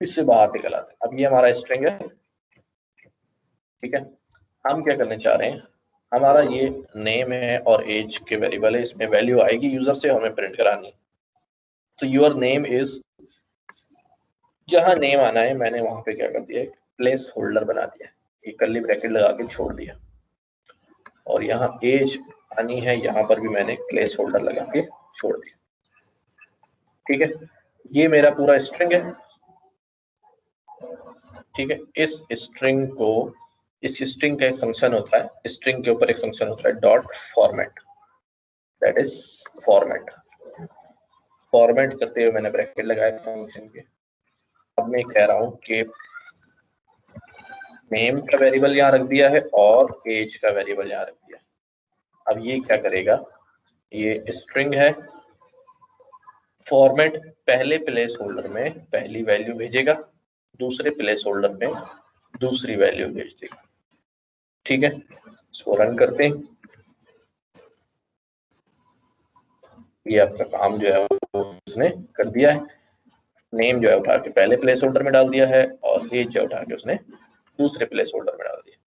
इससे बाहर निकल आते हैं। अब ये हमारा स्ट्रिंग है, ठीक है। हम क्या करने चाह रहे हैं, हमारा ये नेम है और एज के वेरिएबल है, इसमें वैल्यू आएगी यूजर से, हमें प्रिंट करानी है। तो योर नेम इज, जहां नेम आना है मैंने वहां पे क्या कर दिया, एक प्लेस होल्डर बना दिया, एक कर्ली ब्रैकेट लगा के छोड़ दिया। और यहाँ एज आनी है, यहाँ पर भी मैंने प्लेस होल्डर लगा के छोड़ दिया, ठीक है। ये मेरा पूरा स्ट्रिंग है, ठीक है। इस स्ट्रिंग को, इस स्ट्रिंग का एक फंक्शन होता है, स्ट्रिंग के ऊपर एक फंक्शन होता है dot format, that is format. Format करते हुए मैंने ब्रैकेट लगाया फंक्शन के। अब मैं कह रहा हूं कि नेम का वेरिएबल यहाँ रख दिया है और एज का वेरिएबल यहाँ रख दिया है। अब ये क्या करेगा, ये स्ट्रिंग है, फॉर्मेट पहले प्लेस होल्डर में पहली वैल्यू भेजेगा, दूसरे प्लेस होल्डर में दूसरी वैल्यू भेज देगा, ठीक है। इसको रन करते हैं। ये आपका काम जो है वो उसने कर दिया है। नेम जो है उठा के पहले प्लेस होल्डर में डाल दिया है और एज जो उठा के उसने दूसरे प्लेस होल्डर में डाल दिया।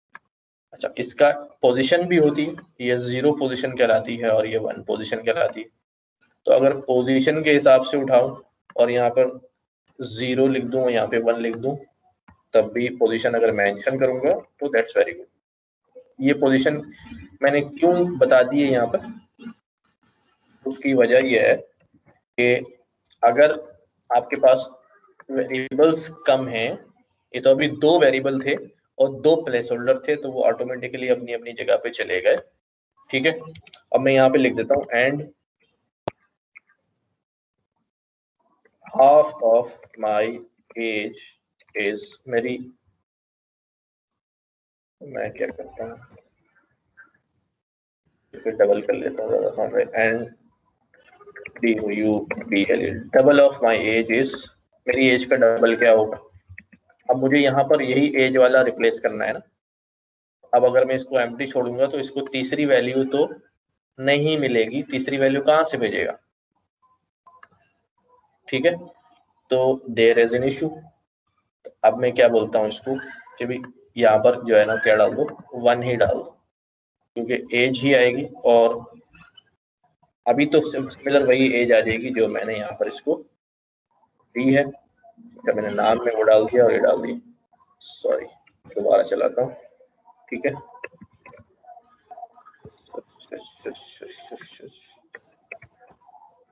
अच्छा, इसका पोजीशन भी होती है, ये 0 पोजीशन कहलाती है और ये 1 पोजीशन कहलाती है। तो अगर पोजीशन के हिसाब से उठाऊं और यहाँ पर 0 लिख दूं, यहाँ पे 1 लिख दूं, तब भी पोजीशन अगर मेंशन करूंगा तो दैट्स वेरी गुड। ये पोजीशन मैंने क्यों बता दी है यहाँ पर, उसकी वजह यह है कि अगर आपके पास वेरिएबल्स कम हैं, ये तो अभी 2 वेरिएबल थे और 2 प्लेस होल्डर थे, तो वो ऑटोमेटिकली अपनी अपनी जगह पे चले गए, ठीक है। अब मैं यहाँ पे लिख देता हूँ and half of my age is, मेरी, मैं क्या करता हूँ फिर डबल कर लेता हूँ ज्यादा, and double of my age is, मेरी एज का डबल क्या होगा। अब मुझे यहाँ पर यही एज वाला रिप्लेस करना है ना। अब अगर मैं इसको एम्प्टी छोड़ूंगा तो इसको तीसरी वैल्यू तो नहीं मिलेगी, तीसरी वैल्यू कहाँ से भेजेगा, ठीक है। तो देयर इज एन इशू। अब मैं क्या बोलता हूँ इसको कि भी यहाँ पर जो है ना क्या डाल दो, 1 ही डाल दो, क्योंकि एज ही आएगी और अभी तो सिमिलर वही एज आ जाएगी जो मैंने यहाँ पर इसको दी है। तो मैंने नाम में वो डाल दिया और ये डाल दिया, सॉरी दोबारा चलाता हूँ, ठीक है।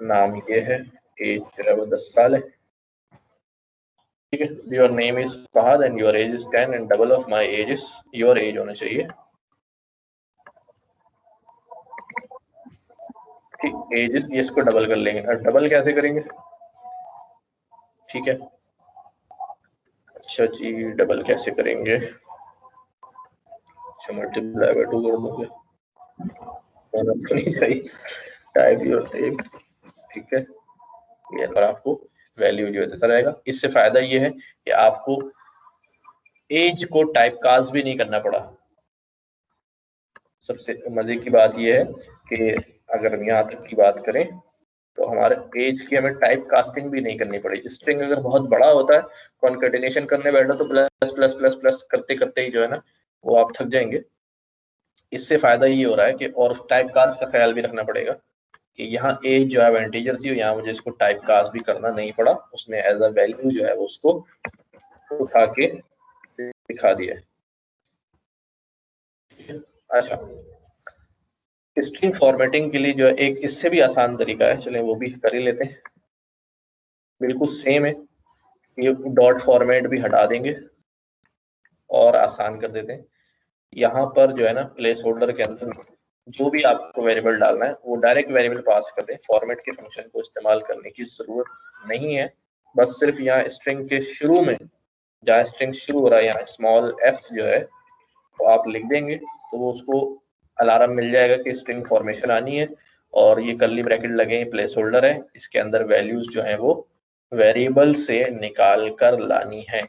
नाम ये है, एज जो है वो 10 साल है, ठीक है। Your name is Fahad and your age is 10 and double of my age is, your age होना चाहिए, ठीक। एज इज, इसको डबल कर लेंगे। अब डबल कैसे करेंगे, ठीक है। अच्छा जी, डबल कैसे करेंगे, अच्छा मल्टीप्लाई बाय 2 कर दोगे, तो नहीं चाहिए, टाइप योर नेम, ठीक है। ये पर आपको वैल्यू जो देता रहेगा। इससे फायदा ये है कि आपको एज को टाइप कास्ट भी नहीं करना पड़ा। सबसे मजे की बात यह है कि अगर हम यहाँ तक की बात करें तो हमारे एज की हमें टाइप कास्टिंग भी नहीं करनी पड़ेगी। स्ट्रिंग अगर बहुत बड़ा होता है, कॉन्केटिनेशन करने बैठो तो प्लस प्लस प्लस प्लस करते करते ही जो है ना वो आप थक जाएंगे। इससे फायदा ये हो रहा है कि और टाइप कास्ट का ख्याल भी रखना पड़ेगा कि यहाँ एज जो है इंटीजर थी, यहाँ मुझे इसको टाइप कास्ट भी करना नहीं पड़ा, उसने एज अ वैल्यू जो है उसको उठा के दिखा दिया। अच्छा, स्ट्रिंग फॉर्मेटिंग के लिए जो है एक इससे भी आसान तरीका है, चलें वो भी कर ही लेते हैं। बिल्कुल सेम है, ये डॉट फॉर्मेट भी हटा देंगे और आसान कर देते हैं। यहाँ पर जो है ना प्लेस होल्डर के अंदर जो भी आपको वेरिएबल डालना है वो डायरेक्ट वेरिएबल पास कर दें, फॉर्मेट के फंक्शन को इस्तेमाल करने की जरूरत नहीं है। बस सिर्फ यहाँ स्ट्रिंग के शुरू में, जहाँ स्ट्रिंग शुरू हो रहा है यहाँ स्मॉल f जो है वो आप लिख देंगे तो वो उसको अलार्म मिल जाएगा कि स्ट्रिंग फॉर्मेशन आनी है। और ये कर्ली ब्रैकेट लगे प्लेस होल्डर है, इसके अंदर वैल्यूज जो है वो वेरिएबल से निकाल कर लानी है।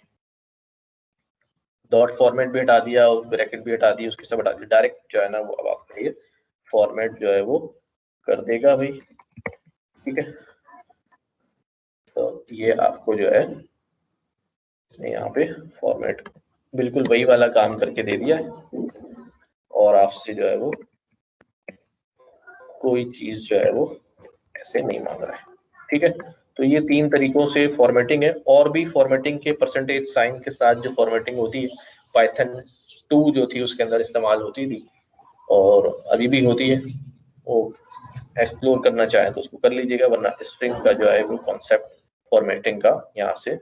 डॉट फॉर्मेट भी हटा दिया, उस ब्रैकेट भी हटा दी, उसकी सब हटा दी, डायरेक्ट जो है ना वो अब आपके लिए फॉर्मेट जो है वो कर देगा भाई। ठीक है, तो ये आपको जो है इसने यहाँ पे फॉर्मेट बिल्कुल वही वाला काम करके दे दिया है और आपसे जो है वो कोई चीज जो है वो ऐसे नहीं मांग रहा है। ठीक है, तो ये 3 तरीकों से फॉर्मेटिंग है। और भी फॉर्मेटिंग के परसेंटेज साइन के साथ जो फॉर्मेटिंग होती है पाइथन 2 जो थी उसके अंदर इस्तेमाल होती थी और अभी भी होती है, वो एक्सप्लोर करना चाहें तो उसको कर लीजिएगा, वरना स्ट्रिंग का जो है वो कॉन्सेप्ट फॉर्मेटिंग का यहाँ से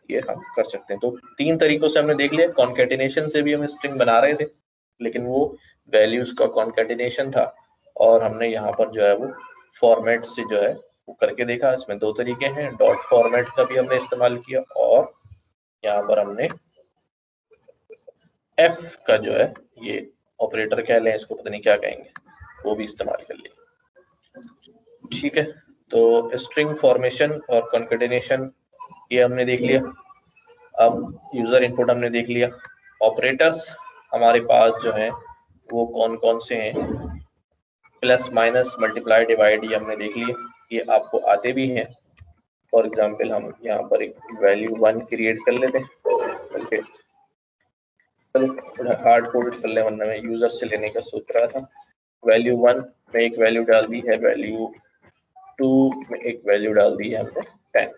ये हम कर सकते हैं। तो 3 तरीकों से हमने देख लिया। कॉन्केटिनेशन से भी हम स्ट्रिंग बना रहे थे लेकिन वो वैल्यूज का कॉन्केटिनेशन था और हमने यहाँ पर जो है वो फॉर्मेट से जो है वो करके देखा। इसमें 2 तरीके हैं, डॉट फॉर्मेट का भी हमने इस्तेमाल किया और यहाँ पर हमने एफ का जो है ये ऑपरेटर कह लें इसको, पता नहीं क्या कहेंगे, वो भी इस्तेमाल कर लिया। ठीक है, तो स्ट्रिंग फॉर्मेशन और कॉन्केटिनेशन ये हमने देख लिया। अब यूजर इनपुट हमने देख लिया। ऑपरेटर्स हमारे पास जो है वो कौन कौन से हैं, प्लस माइनस मल्टीप्लाई डिवाइड ये हमने देख लिया, ये आपको आते भी हैं। फॉर एग्जांपल हम यहाँ पर एक वैल्यू 1 क्रिएट कर लेते हैं, बल्कि चलो थोड़ा हार्ड कोड कर ले वरना मैं यूजर से लेने का सोच रहा था। वैल्यू 1 में एक वैल्यू डाल दी है, वैल्यू 2 में एक वैल्यू डाल दी है हमने 10।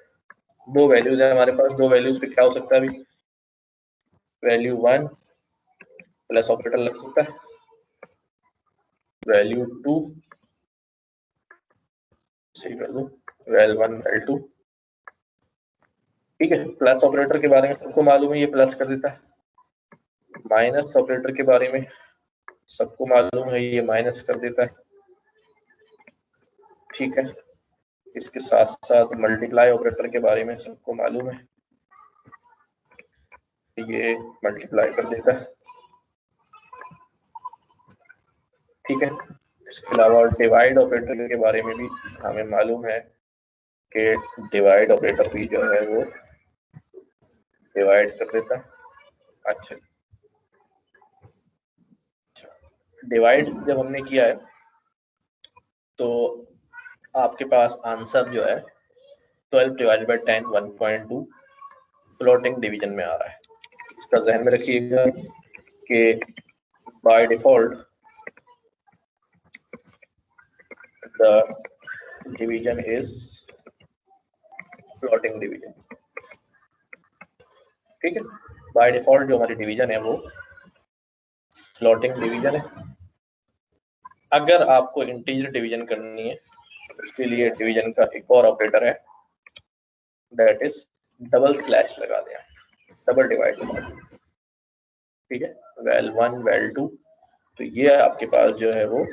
2 वैल्यूज है हमारे पास। 2 वैल्यूज पे क्या हो सकता है अभी, वैल्यू 1 प्लस ऑपरेटर लग सकता है, वैल्यू 2 से कर दो वैल 1 वैल 2। ठीक है, प्लस ऑपरेटर के बारे में सबको मालूम है, ये प्लस कर देता है। माइनस ऑपरेटर के बारे में सबको मालूम है, ये माइनस कर देता है। ठीक है, इसके साथ साथ मल्टीप्लाई ऑपरेटर के बारे में सबको मालूम है, ये मल्टीप्लाई कर देता है। ठीक है, इसके अलावा डिवाइड ऑपरेटर के बारे में भी हमें मालूम है कि डिवाइड ऑपरेटर भी जो है वो डिवाइड कर देता है। अच्छा, डिवाइड जब हमने किया है तो आपके पास आंसर जो है 12 डिवाइडेड बाय 10 1.2 फ्लोटिंग डिवीजन में आ रहा है। इसका ध्यान में रखिएगा कि by default the division is floating division. ठीक है, बाय डिफॉल्ट जो हमारी डिवीजन है वो फ्लोटिंग डिवीजन है। अगर आपको इंटीजर डिवीजन करनी है उसके लिए डिवीजन का एक और ऑपरेटर है, दैट इज डबल स्लैश लगा दें, डबल डिवाइड लगा दें। ठीक है, वैल 1 वैल 2, तो ये आपके पास जो है वो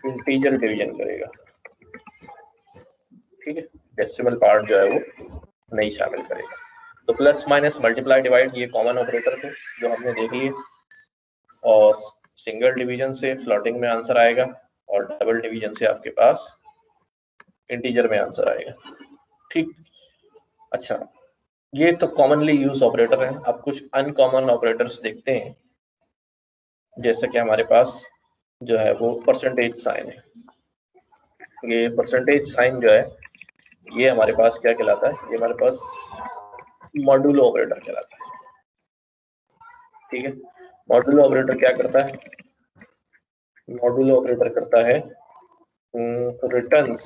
इंटीजर डिवीजन करेगा। ठीक है, डेसिमल पार्ट जो है वो नहीं शामिल करेगा। तो प्लस माइनस मल्टीप्लाई डिवाइड ये कॉमन ऑपरेटर थे जो हमने देख लिए, और सिंगल डिवीजन से फ्लोटिंग में आंसर आएगा और डबल डिवीजन से आपके पास इंटीजर में आंसर आएगा। ठीक, अच्छा, ये तो कॉमनली यूज ऑपरेटर है। अब कुछ अनकॉमन ऑपरेटर्स देखते हैं, जैसे कि हमारे पास जो है वो परसेंटेज साइन है। ये परसेंटेज साइन जो है ये हमारे पास क्या कहलाता है, ये हमारे पास मॉड्यूलो ऑपरेटर कहलाता है। ठीक है, मॉड्यूलो ऑपरेटर क्या करता है, मॉड्यूलो ऑपरेटर करता है returns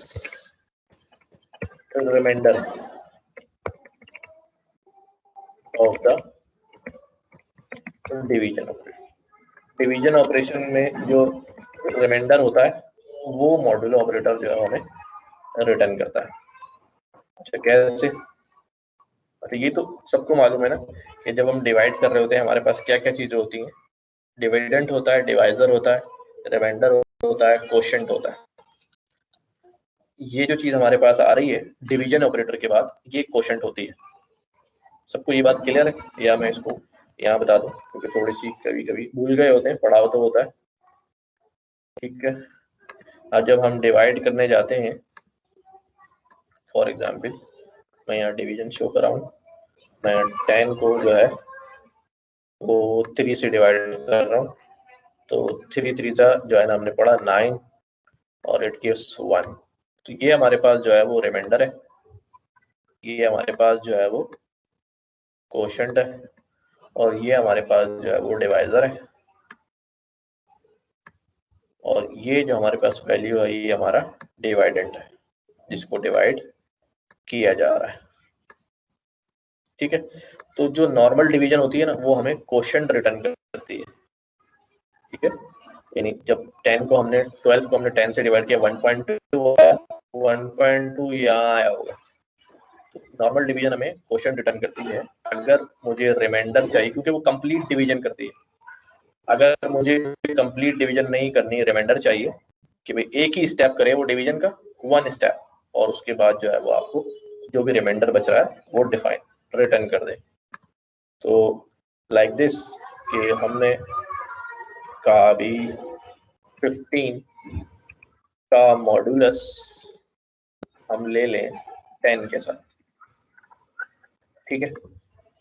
reminder of the division operation. Division operation में जो रिमाइंडर होता है वो मॉड्यूलो ऑपरेटर जो है हमें रिटर्न करता है। अच्छा, कैसे? अच्छा, ये तो सबको मालूम है ना कि जब हम डिवाइड कर रहे होते हैं हमारे पास क्या क्या चीजें होती हैं, डिविडेंड होता है, डिवाइजर होता है, रिमाइंडर होता है, कोशेंट होता है। ये जो चीज हमारे पास आ रही है डिवीजन ऑपरेटर के बाद, ये कोशेंट होती है। सबको ये बात क्लियर है, या मैं इसको यहाँ बता दूं क्योंकि थोड़ी सी कभी कभी भूल गए होते हैं, पढ़ाओ तो होता है। ठीक है, अब जब हम डिवाइड करने जाते हैं, फॉर एग्जाम्पल मैं यहाँ डिवीजन शो कर रहा हूँ, मैं 10 को जो है वो 3 से डिवाइड कर रहा हूँ, तो 3 3 जो है ना हमने पढ़ा 9 और 8 gives 1, तो ये हमारे पास जो है वो रिमाइंडर है, ये हमारे पास जो है वो कोशेंट है, और ये हमारे पास जो है वो डिवाइजर है, और ये जो हमारे पास वैल्यू है ये हमारा डिवाइडेंट है जिसको डिवाइड किया जा रहा है। ठीक है, तो जो नॉर्मल डिवीजन होती है ना वो हमें कोशेंट रिटर्न करती है। ठीक है, यानी जब 10 को हमने 12 को हमने 10 से डिवाइड किया 1.2 यहाँ आया होगा, तो नॉर्मल डिवीजन हमें कोशेंट रिटर्न करती है। अगर मुझे रिमाइंडर चाहिए क्योंकि वो कंप्लीट डिवीजन करती है, अगर मुझे कंप्लीट डिवीजन नहीं करनी, रिमाइंडर चाहिए कि भाई एक ही स्टेप करे वो डिवीजन का, वन स्टेप, और उसके बाद जो है वो आपको जो भी रिमाइंडर बच रहा है वो डिफाइन रिटर्न कर दे। तो लाइक दिस कि हमने कहा अभी 15 का मॉड्यूलस हम ले लें 10 के साथ। ठीक है,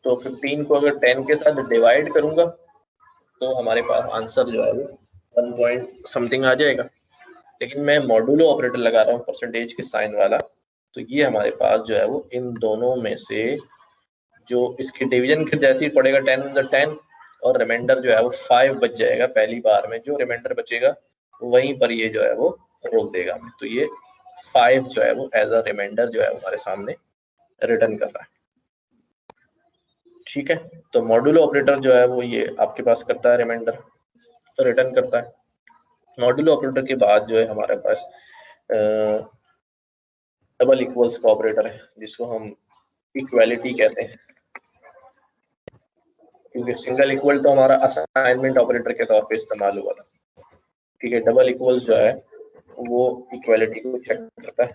तो 15 को अगर 10 के साथ डिवाइड करूंगा तो हमारे पास आंसर जो है वो 1 पॉइंट समथिंग आ जाएगा, लेकिन मैं मॉडुलो ऑपरेटर लगा रहा हूँ परसेंटेज के साइन वाला, तो ये हमारे पास जो है वो इन दोनों में से जो इसके डिवीजन के जैसे ही पड़ेगा 10 और रिमाइंडर जो है वो 5 बच जाएगा पहली बार में, जो रिमाइंडर बचेगा वहीं पर ये जो है वो रोक देगा हमें, तो ये 5 जो है वो एज अ रिमाइंडर जो है हमारे सामने रिटर्न कर रहा है। ठीक है, तो मॉडुलो ऑपरेटर जो है वो ये आपके पास करता है रिमाइंडर रिटर्न करता है। मॉडुलो ऑपरेटर के बाद जो है हमारे पास डबल इक्वल्स का ऑपरेटर है जिसको हम इक्वालिटी कहते हैं, क्योंकि सिंगल इक्वल तो हमारा असाइनमेंट ऑपरेटर के तौर पे इस्तेमाल हुआ था। ठीक है, डबल इक्वल्स जो है वो इक्वालिटी को चेक करता है।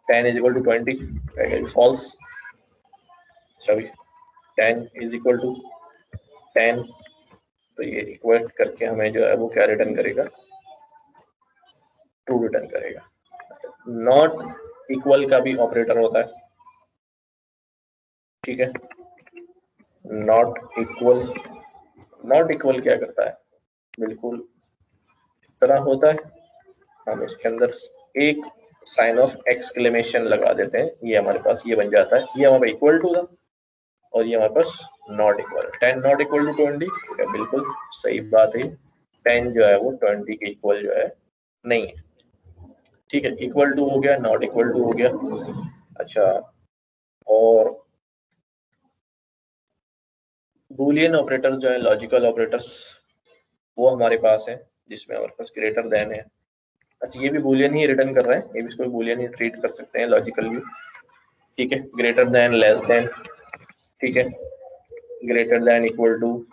10 is equal to 20 false, sorry 10 is equal to 10, तो ये इक्वेस्ट करके हमें जो है वो क्या रिटर्न करेगा, ट्रू रिटर्न करेगा। नॉट इक्वल का भी ऑपरेटर होता है। ठीक है, नॉट इक्वल क्या करता है, बिल्कुल इस तरह होता है, हम इसके अंदर एक साइन ऑफ एक्सक्लेमेशन लगा देते हैं, ये हमारे पास ये बन जाता है, ये हमारे इक्वल टू था और ये हमारे पास not equal. 10 not equal to 20, बिल्कुल सही बात है, 10 जो है वो 20 के इक्वल जो है नहीं है। ठीक है, इक्वल टू हो गया, नॉट इक्वल टू हो गया। अच्छा, और बूलियन ऑपरेटर जो है लॉजिकल ऑपरेटर्स वो हमारे पास है जिसमें हमारे पास ग्रेटर देन है। अच्छा, ये भी बूलियन ही रिटर्न कर रहे हैं, ये भी इसको बूलियन ही ट्रीट कर सकते हैं लॉजिकल भी। ठीक है, ग्रेटर देन, लेस देन, ठीक है, greater than equal to,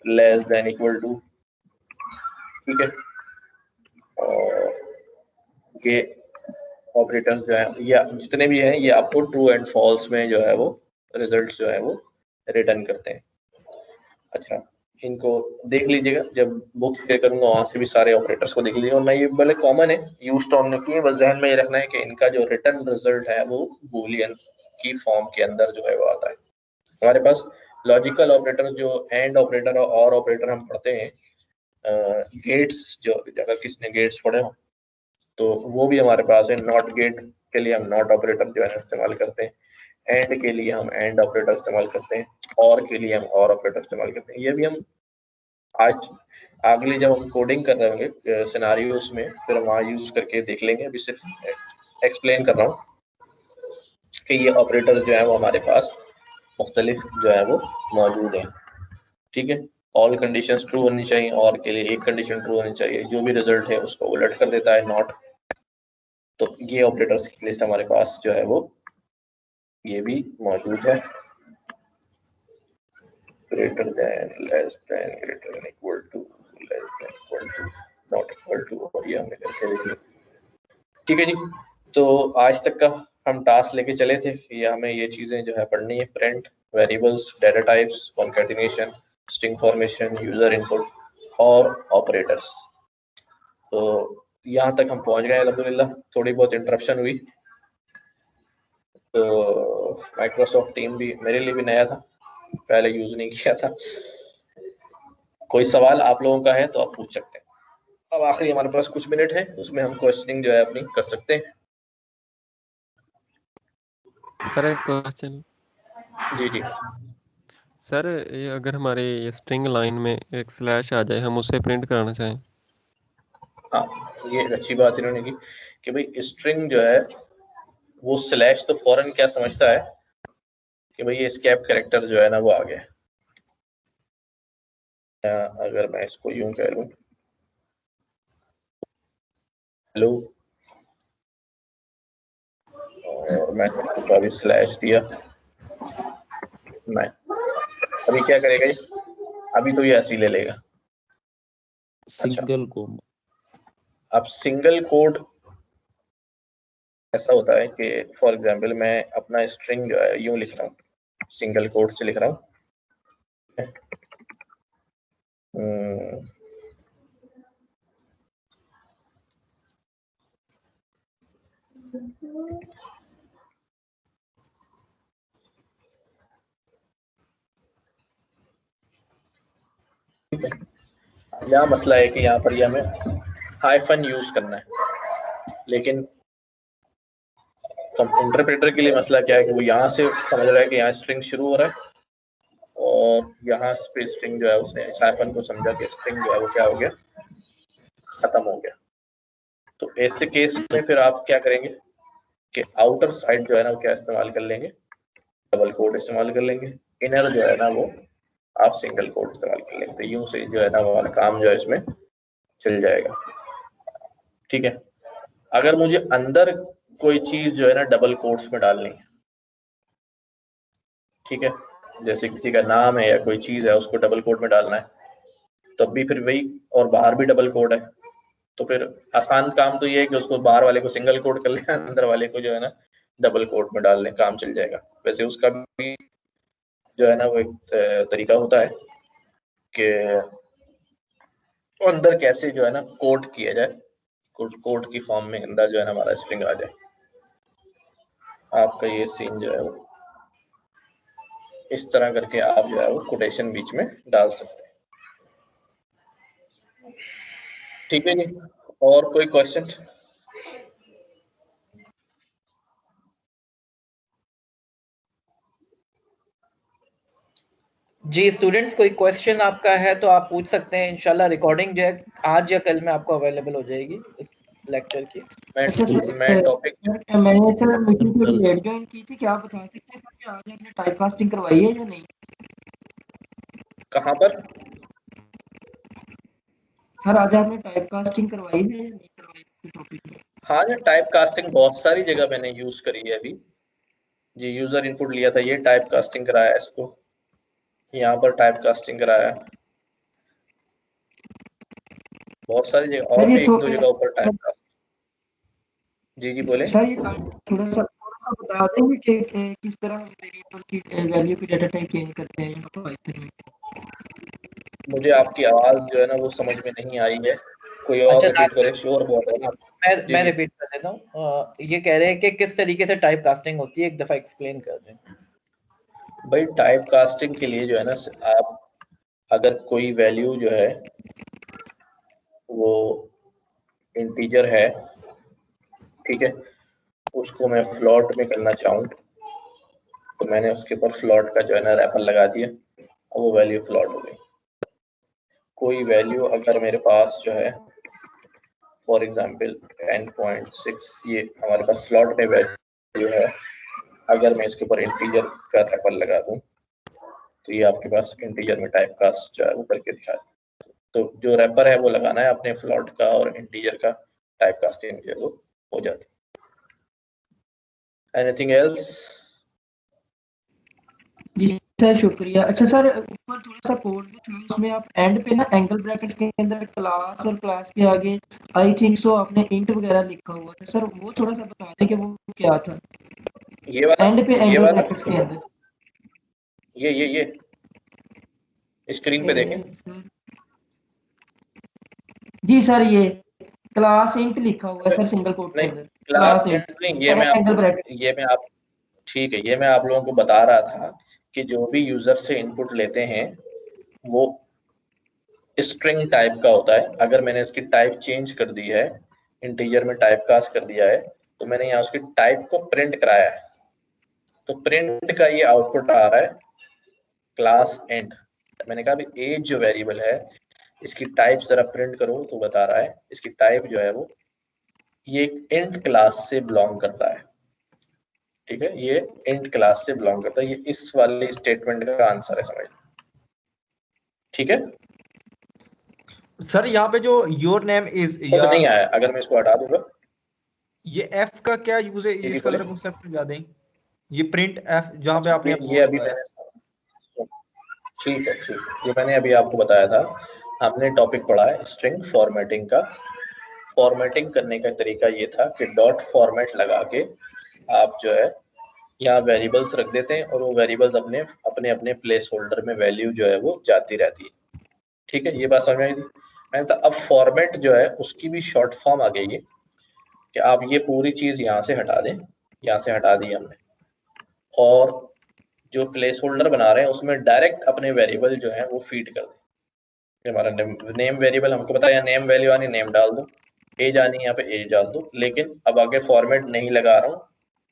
less than equal to, ठीक है, और ये ऑपरेटर्स जो है या जितने भी हैं ये आपको ट्रू एंड फॉल्स में जो है वो रिजल्ट्स जो है वो रिटर्न करते हैं। अच्छा, इनको देख लीजिएगा, जब बुक शेयर करूंगा वहां से भी सारे ऑपरेटर्स को देख लीजिएगा, और मैं ये भले कॉमन है, यूज तो हमने किए, बस जहन में ये रखना है कि इनका जो रिटर्न रिजल्ट है वो बूलियन की फॉर्म के अंदर जो है वो आता है। हमारे पास लॉजिकल ऑपरेटर जो एंड ऑपरेटर और ऑपरेटर हम पढ़ते हैं, गेट्स जो अगर किसने गेट्स पढ़े हो तो वो भी हमारे पास है। नॉट गेट के लिए हम नॉट ऑपरेटर जो है इस्तेमाल करते हैं, एंड के लिए हम एंड ऑपरेटर इस्तेमाल करते हैं, और के लिए हम और ऑपरेटर इस्तेमाल करते हैं। ये भी हम आज अगली जब हम कोडिंग कर रहे होंगे सिनारियोस में फिर हम वहाँ यूज करके देख लेंगे, अभी सिर्फ एक्सप्लेन कर रहा हूँ कि ये ऑपरेटर जो है वो हमारे पास मुख्तलिफ जो है वो मौजूद है। ठीक है, ऑल कंडीशंस ट्रू होनी चाहिए, और के लिए एक कंडीशन ट्रू होनी चाहिए, जो भी रिजल्ट है उसको उलट कर देता है नॉट। तो ये ऑपरेटर्स की लिस्ट हमारे पास जो है वो ये भी मौजूद है। Greater than, less than, greater than equal to, less than equal to, not equal to, और ये हमने करके देख लिया। ठीक है जी, तो आज तक का हम टास्क लेके चले थे कि हमें ये चीजें जो है पढ़नी है, print, variables, data types, concatenation, string formation, user input और ऑपरेटर्स। तो यहाँ तक हम पहुंच गए अल्हम्दुलिल्लाह। थोड़ी बहुत इंटरप्शन हुई, तो माइक्रोसॉफ्ट टीम भी मेरे लिए भी नया था, पहले यूज नहीं किया था। कोई सवाल आप लोगों का है तो आप पूछ सकते हैं। अब आखिरी हमारे पास कुछ मिनट है, उसमें हम क्वेश्चनिंग जो है अपनी कर सकते हैं। सर एक क्वेश्चन। जी जी सर ये अगर हमारे ये स्ट्रिंग लाइन में एक स्लैश आ जाए, हम उसे प्रिंट कराना चाहें। हाँ, ये अच्छी बात इन्होंने की कि भाई स्ट्रिंग जो है वो स्लैश तो फौरन क्या समझता है कि भाई ये एस्केप कैरेक्टर जो है ना वो आ गया। अगर मैं इसको यूं कह लूं, हेलो, और मैंने अभी स्लैश दिया, मैं अभी क्या करेगा ये? अभी तो ये ऐसे ही ले लेगा। सिंगल को अब सिंगल कोड ऐसा होता है कि फॉर एग्जांपल मैं अपना स्ट्रिंग जो है यूं लिख रहा हूँ, सिंगल कोड से लिख रहा हूँ। यहाँ मसला है कि यहाँ पर ये हमें हाइफन यूज करना है, लेकिन इंटरप्रेटर के लिए मसला क्या है कि वो यहाँ से समझ रहा है कि यहाँ स्ट्रिंग शुरू हो रहा है और यहाँ पे स्ट्रिंग जो है उसने हाइफन को समझा कि स्ट्रिंग जो है वो क्या हो गया, खत्म हो गया। तो ऐसे केस में फिर आप क्या करेंगे कि आउटर साइड जो है ना वो क्या इस्तेमाल कर लेंगे, डबल कोड इस्तेमाल कर लेंगे। इनर जो है ना वो आप सिंगल कोड इस्तेमाल कर लेंगे। तो यूं से जो है ना वो काम जो है इसमें चल जाएगा। ठीक है, अगर मुझे अंदर कोई चीज जो है ना डबल कोट्स में डालनी है, ठीक है, जैसे किसी का नाम है या कोई चीज है उसको डबल कोट में डालना है, तब भी फिर वही, और बाहर भी डबल कोड है, तो फिर आसान काम तो ये है कि उसको बाहर वाले को सिंगल कोड कर लें, अंदर वाले को जो है ना डबल कोड में डाल लें, काम चल जाएगा। वैसे उसका भी जो है ना वो एक तरीका होता है कि अंदर कैसे जो है ना कोड किया जाए, कोड की फॉर्म में अंदर जो है ना हमारा स्ट्रिंग आ जाए। आपका ये सीन जो है वो इस तरह करके आप जो है वो कोटेशन बीच में डाल सकते हैं। ठीक है जी, और कोई क्वेश्चन? जी स्टूडेंट्स, कोई क्वेश्चन आपका है तो आप पूछ सकते हैं। इंशाल्लाह रिकॉर्डिंग जो है आज या कल में आपको अवेलेबल हो जाएगी इस लेक्चर की। मैं टॉपिक मैंने सर मीटिंग थोड़ी लेट ज्वाइन की थी, क्या आप बता सकते हैं सर कि आज आपने टाइप कास्टिंग करवाई है या नहीं? कहाँ पर सर आज आपने टाइप कास्टिंग करवाई है या नहीं करवाई टॉपिक में? हाँ जी, टाइप कास्टिंग बहुत सारी जगह मैंने यूज करी है अभी जी। यूजर इनपुट लिया था, ये टाइप कास्टिंग कराया है इसको, यहाँ पर टाइप कास्टिंग कराया है, बहुत सारी जगह, और भी एक दो जगह ऊपर टाइप कास्टिंग। जी जी बोले। सर ये थोड़ा सा बता देंगे कि किस तरह हम वेरिएबल की वैल्यू की डाटा टाइप चेंज करते हैं यहाँ पाइथन में? मुझे आपकी आवाज जो है ना वो समझ में नहीं आई है, कोई और रिपीट करे, श्योर बोल रहा हूँ। मैं रिपीट कर देता हूँ। ये कह रहे हैं कि किस तरीके से टाइप कास्टिंग होती है, एक दफा एक्सप्लेन कर दें। भाई टाइप कास्टिंग के लिए जो है ना, आप अगर कोई वैल्यू जो है वो इंटीजर है, ठीक है, उसको मैं फ्लोट में करना चाहूँ तो मैंने उसके ऊपर फ्लोट का जो है ना रैपर लगा दिया और वो वैल्यू फ्लोट हो गई। कोई वैल्यू अगर मेरे पास जो है फॉर एग्जांपल 10.6, ये हमारे पास फ्लोट में वैल्यू है, अगर मैं इसके ऊपर इंटीजर का रैपर लगा दूं तो ये आपके पास इंटीजर में टाइप कास्ट जो है वो करके दिखा। तो जो रैपर है वो लगाना है अपने फ्लोट का और इंटीजर का, टाइप कास्टिंग जो है वो हो जाती है। Anything else? जी सर शुक्रिया। अच्छा सर, ऊपर थोड़ा सा कोड जो था उसमें आप एंड पे ना एंगल ब्रैकेट्स के अंदर क्लास और क्लास के आगे आई थिंक सो आपने इंट वगैरह लिखा हुआ था सर, वो थोड़ा सा बता दें कि वो क्या था? ये वाला एंड पे एंगल ब्रैकेट्स के अंदर ये स्क्रीन पे देखें। जी सर, ये क्लास इंट लिखा हुआ है सर सिंगल कोट के अंदर। क्लास इंट नहीं, ये मैं आप ठीक है, ये मैं आप लोगों को बता रहा था कि जो भी यूजर से इनपुट लेते हैं वो स्ट्रिंग टाइप का होता है। अगर मैंने इसकी टाइप चेंज कर दी है, इंटीजर में टाइप कास्ट कर दिया है, तो मैंने यहाँ उसकी टाइप को प्रिंट कराया है, तो प्रिंट का ये आउटपुट आ रहा है क्लास एंड। मैंने कहा अभी एज जो वेरिएबल है इसकी टाइप जरा प्रिंट करो, तो बता रहा है इसकी टाइप जो है वो ये एक इंट क्लास से बिलोंग करता है। ठीक है, ये इंट क्लास से बिलोंग करता है। ये इस वाले स्टेटमेंट का आंसर है, समझ। ठीक है सर, यहाँ पे जो योर नेम इज या नहीं आया, अगर मैं इसको हटा दूंगा, ये एफ का क्या यूज है इस वाले कांसेप्ट समझा दें। ये प्रिंट एफ जहाँ पे आपने ये अभी मैंने, ठीक है, ये मैंने अभी आपको बताया था। हमने टॉपिक पढ़ा है स्ट्रिंग फॉर्मेटिंग का। फॉर्मेटिंग करने का तरीका ये था कि डॉट फॉर्मेट लगा के आप जो है यहाँ वेरिएबल्स रख देते हैं और वो वेरिएबल्स अपने अपने प्लेस होल्डर में वैल्यू जो है वो जाती रहती है। ठीक है, ये बात समझ आई। मैंने तो अब फॉर्मेट जो है उसकी भी शॉर्ट फॉर्म आ गई है कि आप ये पूरी चीज यहाँ से हटा दें, यहाँ से हटा दी हमने, और जो प्लेस होल्डर बना रहे हैं उसमें डायरेक्ट अपने वेरिएबल जो है वो फीड कर दें। हमारा नेम वेरिएबल हमको पता है, नेम वैल्यू आनी नेम डाल दो, एज आनी यहाँ पे एज डाल दो। लेकिन अब आगे फॉर्मेट नहीं लगा रहा हूँ,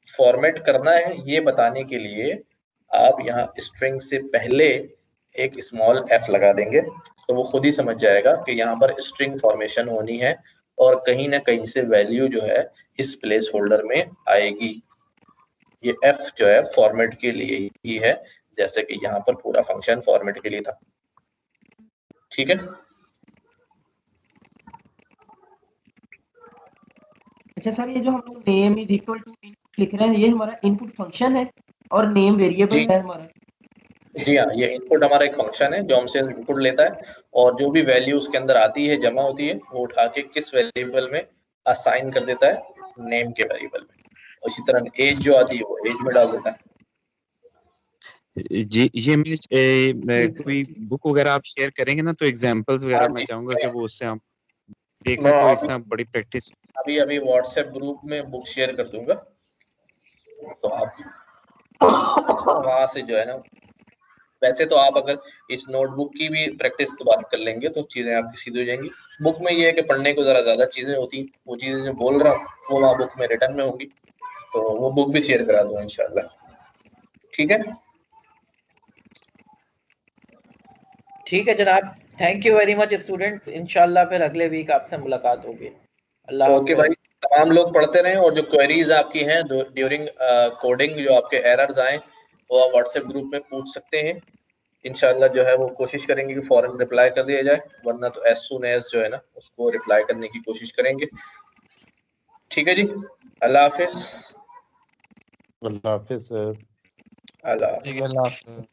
फॉर्मेट करना है ये बताने के लिए आप यहाँ स्ट्रिंग से पहले एक स्मॉल एफ लगा देंगे, तो वो खुद ही समझ जाएगा कि यहाँ पर स्ट्रिंग फॉर्मेशन होनी है और कहीं ना कहीं से वैल्यू जो है इस प्लेस होल्डर में आएगी। ये एफ जो है फॉर्मेट के लिए ही है, जैसे कि यहाँ पर पूरा फंक्शन फॉर्मेट के लिए था। ठीक है, अच्छा सर, ये जो हम लोग name is equal to input लिख रहे हैं, ये हमारा इनपुट फंक्शन है और नेम वेरिएबल है हमारा। जी हाँ, ये इनपुट हमारा एक फंक्शन है जो हमसे इनपुट लेता है, और जो भी वैल्यू उसके अंदर आती है, जमा होती है, वो उठा के किस वेरिएबल में असाइन कर देता है, नेम के वेरिएबल में। उसी तरह एज जो आती है वो एज में डाल देता है। जी, ये मैं कोई बुक वगैरह आप शेयर करेंगे ना, तो एग्जांपल्स वगैरह मैं चाहूंगा कि वो उससे आप देखें तो इससे बड़ी प्रैक्टिस। अभी व्हाट्सएप ग्रुप में बुक शेयर कर दूंगा, तो आप वहां से जो है ना, वैसे तो आप अगर इस नोटबुक की भी प्रैक्टिस दोबारा कर लेंगे तो चीजें आपकी सीधी हो जाएंगी। बुक में ये है कि पढ़ने को जरा ज्यादा चीजें होती, वो चीजें जो बोल रहा हूँ वो वहाँ बुक में रिटर्न में होंगी, तो वो बुक भी शेयर करा दूंगा इंशाल्लाह। ठीक है, ठीक है जनाब, thank you very much students. इंशाल्लाह फिर अगले वीक आपसे मुलाकात होगी। अल्लाह ओके भाई, तमाम लोग पढ़ते रहें, और जो क्वेरीज आपकी हैं ड्यूरिंग कोडिंग, जो आपके एरर्स आए वो आप व्हाट्सएप ग्रुप में पूछ सकते हैं। इंशाल्लाह जो है वो कोशिश करेंगे कि फौरन रिप्लाई कर दिया जाए, वरना तो एज सून एज जो है ना उसको रिप्लाई करने की कोशिश करेंगे। ठीक है जी, अल्लाह हाफिज। अल्लाह हाफिज। अल्लाह हाफिज।